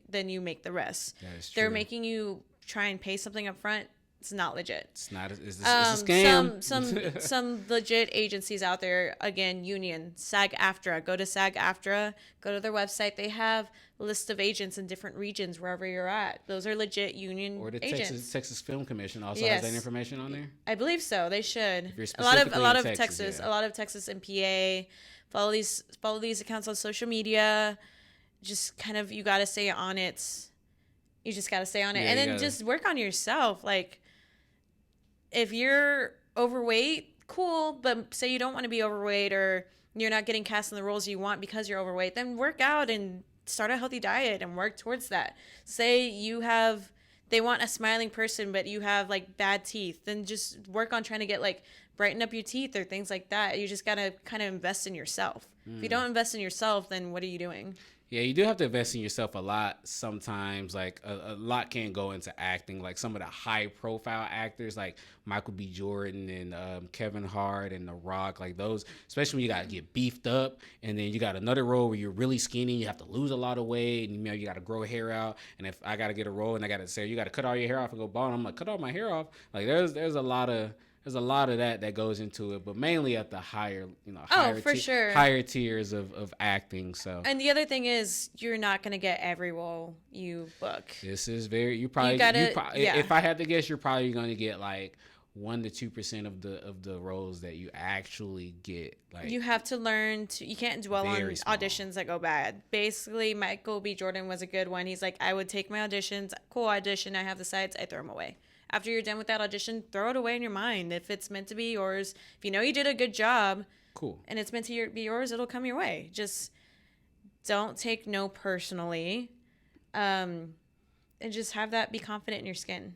then you make the rest. That is true. They're making you try and pay something up front. it's not legit. It's not. It's a scam. Some legit agencies out there. Again, union, SAG-AFTRA. Go to SAG-AFTRA. Go to their website. They have a list of agents in different regions wherever you're at. Those are legit union Or the agents. Texas Film Commission also has that information on there. I believe so. They should. If you're a lot of specifically in Texas, yeah. a lot of Texas and PA. Follow these accounts on social media. Just kind of, you got to stay on it. You just got to stay on it, and then just work on yourself. Like, if you're overweight, cool, but say you don't want to be overweight, or you're not getting cast in the roles you want because you're overweight, then work out and start a healthy diet and work towards that. Say they want a smiling person, but you have like bad teeth, then just work on trying to get like brighten up your teeth or things like that. You just got to kind of invest in yourself. If you don't invest in yourself, then what are you doing? Yeah, you do have to invest in yourself a lot sometimes. Like, a lot can go into acting. Like, some of the high-profile actors, like Michael B. Jordan and Kevin Hart and The Rock, like those, especially when you got to get beefed up, and then you got another role where you're really skinny, you have to lose a lot of weight, and, you got to grow hair out. And if I got to get a role and I got to say, you got to cut all your hair off and go bald, I'm like, cut all my hair off. Like, there's a lot of... There's a lot of that goes into it, but mainly at the higher, higher tiers of acting. So, and the other thing is, you're not gonna get every role you book. This is very if I had to guess, you're probably gonna get like 1 to 2% of the roles that you actually get. Like, you have to learn to. You can't dwell on auditions that go bad. Basically, Michael B. Jordan was a good one. He's like, I would take my auditions, cool audition, I have the sides, I throw them away. After you're done with that audition, throw it away in your mind. If it's meant to be yours, if you know you did a good job, cool, and it's meant to be yours, it'll come your way. Just don't take no personally, and just have that, be confident in your skin.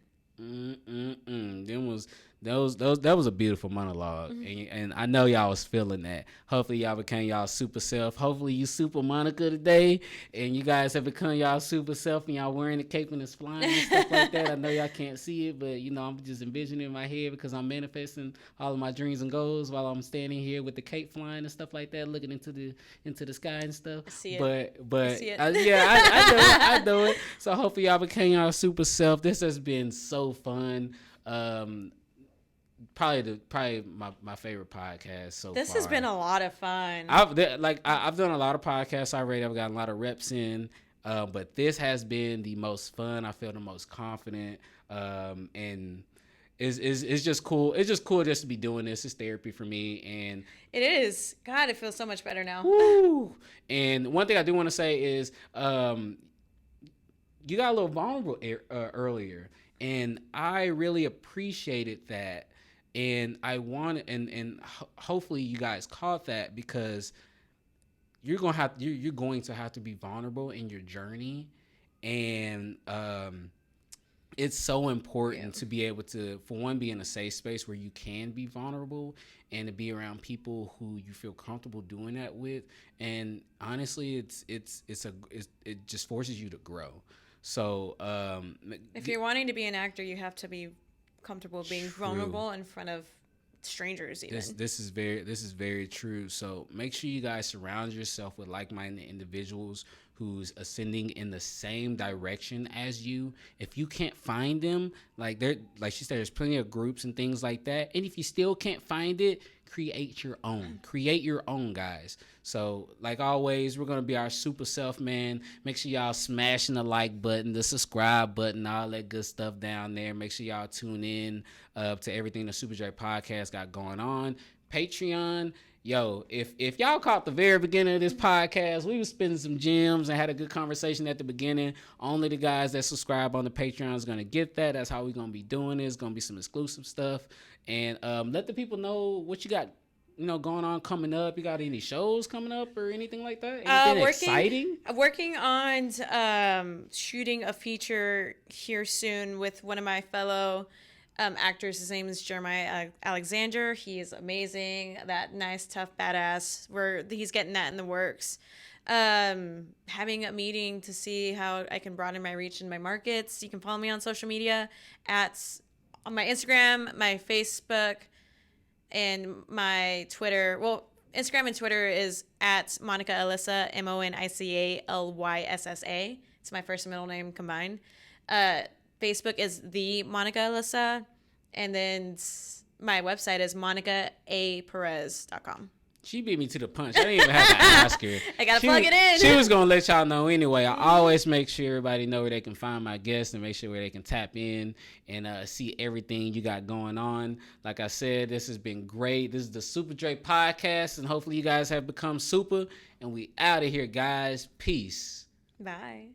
That was a beautiful monologue, and I know y'all was feeling that. Hopefully y'all became y'all super self. Hopefully you super Monica today, and you guys have become y'all super self, and y'all wearing the cape and it's flying and stuff like that. I know y'all can't see it, but I'm just envisioning in my head because I'm manifesting all of my dreams and goals while I'm standing here with the cape flying and stuff like that, looking into the sky and stuff. I see it. But I see it. I know it. So hopefully y'all became y'all super self. This has been so fun. Probably my favorite podcast so far. This has been a lot of fun. I've done a lot of podcasts already. I've gotten a lot of reps in, but this has been the most fun. I feel the most confident, and it's just cool. It's just cool just to be doing this. It's therapy for me, and it is. God, it feels so much better now. Woo! And one thing I do want to say is, you got a little vulnerable earlier, and I really appreciated that. And I want and hopefully you guys caught that, because you're going to have to be vulnerable in your journey, and it's so important to be able to, for one, be in a safe space where you can be vulnerable, and to be around people who you feel comfortable doing that with. And honestly, it just forces you to grow. So if you're wanting to be an actor, you have to be comfortable being vulnerable in front of strangers. Even this is very true. So make sure you guys surround yourself with like-minded individuals who's ascending in the same direction as you. If you can't find them, like she said, there's plenty of groups and things like that. And if you still can't find it, create your own, guys. So like always, we're going to be our super self, man. Make sure y'all smashing the like button, the subscribe button, all that good stuff down there. Make sure y'all tune in to everything the Super J Podcast got going on. Patreon. Yo, if y'all caught the very beginning of this podcast, we was spending some gems and had a good conversation at the beginning. Only the guys that subscribe on the Patreon is going to get that. That's how we're going to be doing this. Going to be some exclusive stuff. And let the people know what you got, going on coming up. You got any shows coming up or anything like that? Anything exciting? Working on shooting a feature here soon with one of my fellow actors. His name is Jeremiah Alexander. He is amazing. That nice, tough, badass. He's getting that in the works. Having a meeting to see how I can broaden my reach in my markets. You can follow me on social media on my Instagram, my Facebook, and my Twitter. Well, Instagram and Twitter is at Monica Alyssa, MonicALYSSA. It's my first and middle name combined. Facebook is the Monica Alyssa. And then my website is monicaaperez.com. She beat me to the punch. I didn't even have to ask her. I gotta plug it in. She was gonna let y'all know anyway. I always make sure everybody know where they can find my guests and make sure where they can tap in and see everything you got going on. Like I said, this has been great. This is the Super Drake podcast, and hopefully you guys have become super. And we out of here, guys. Peace. Bye.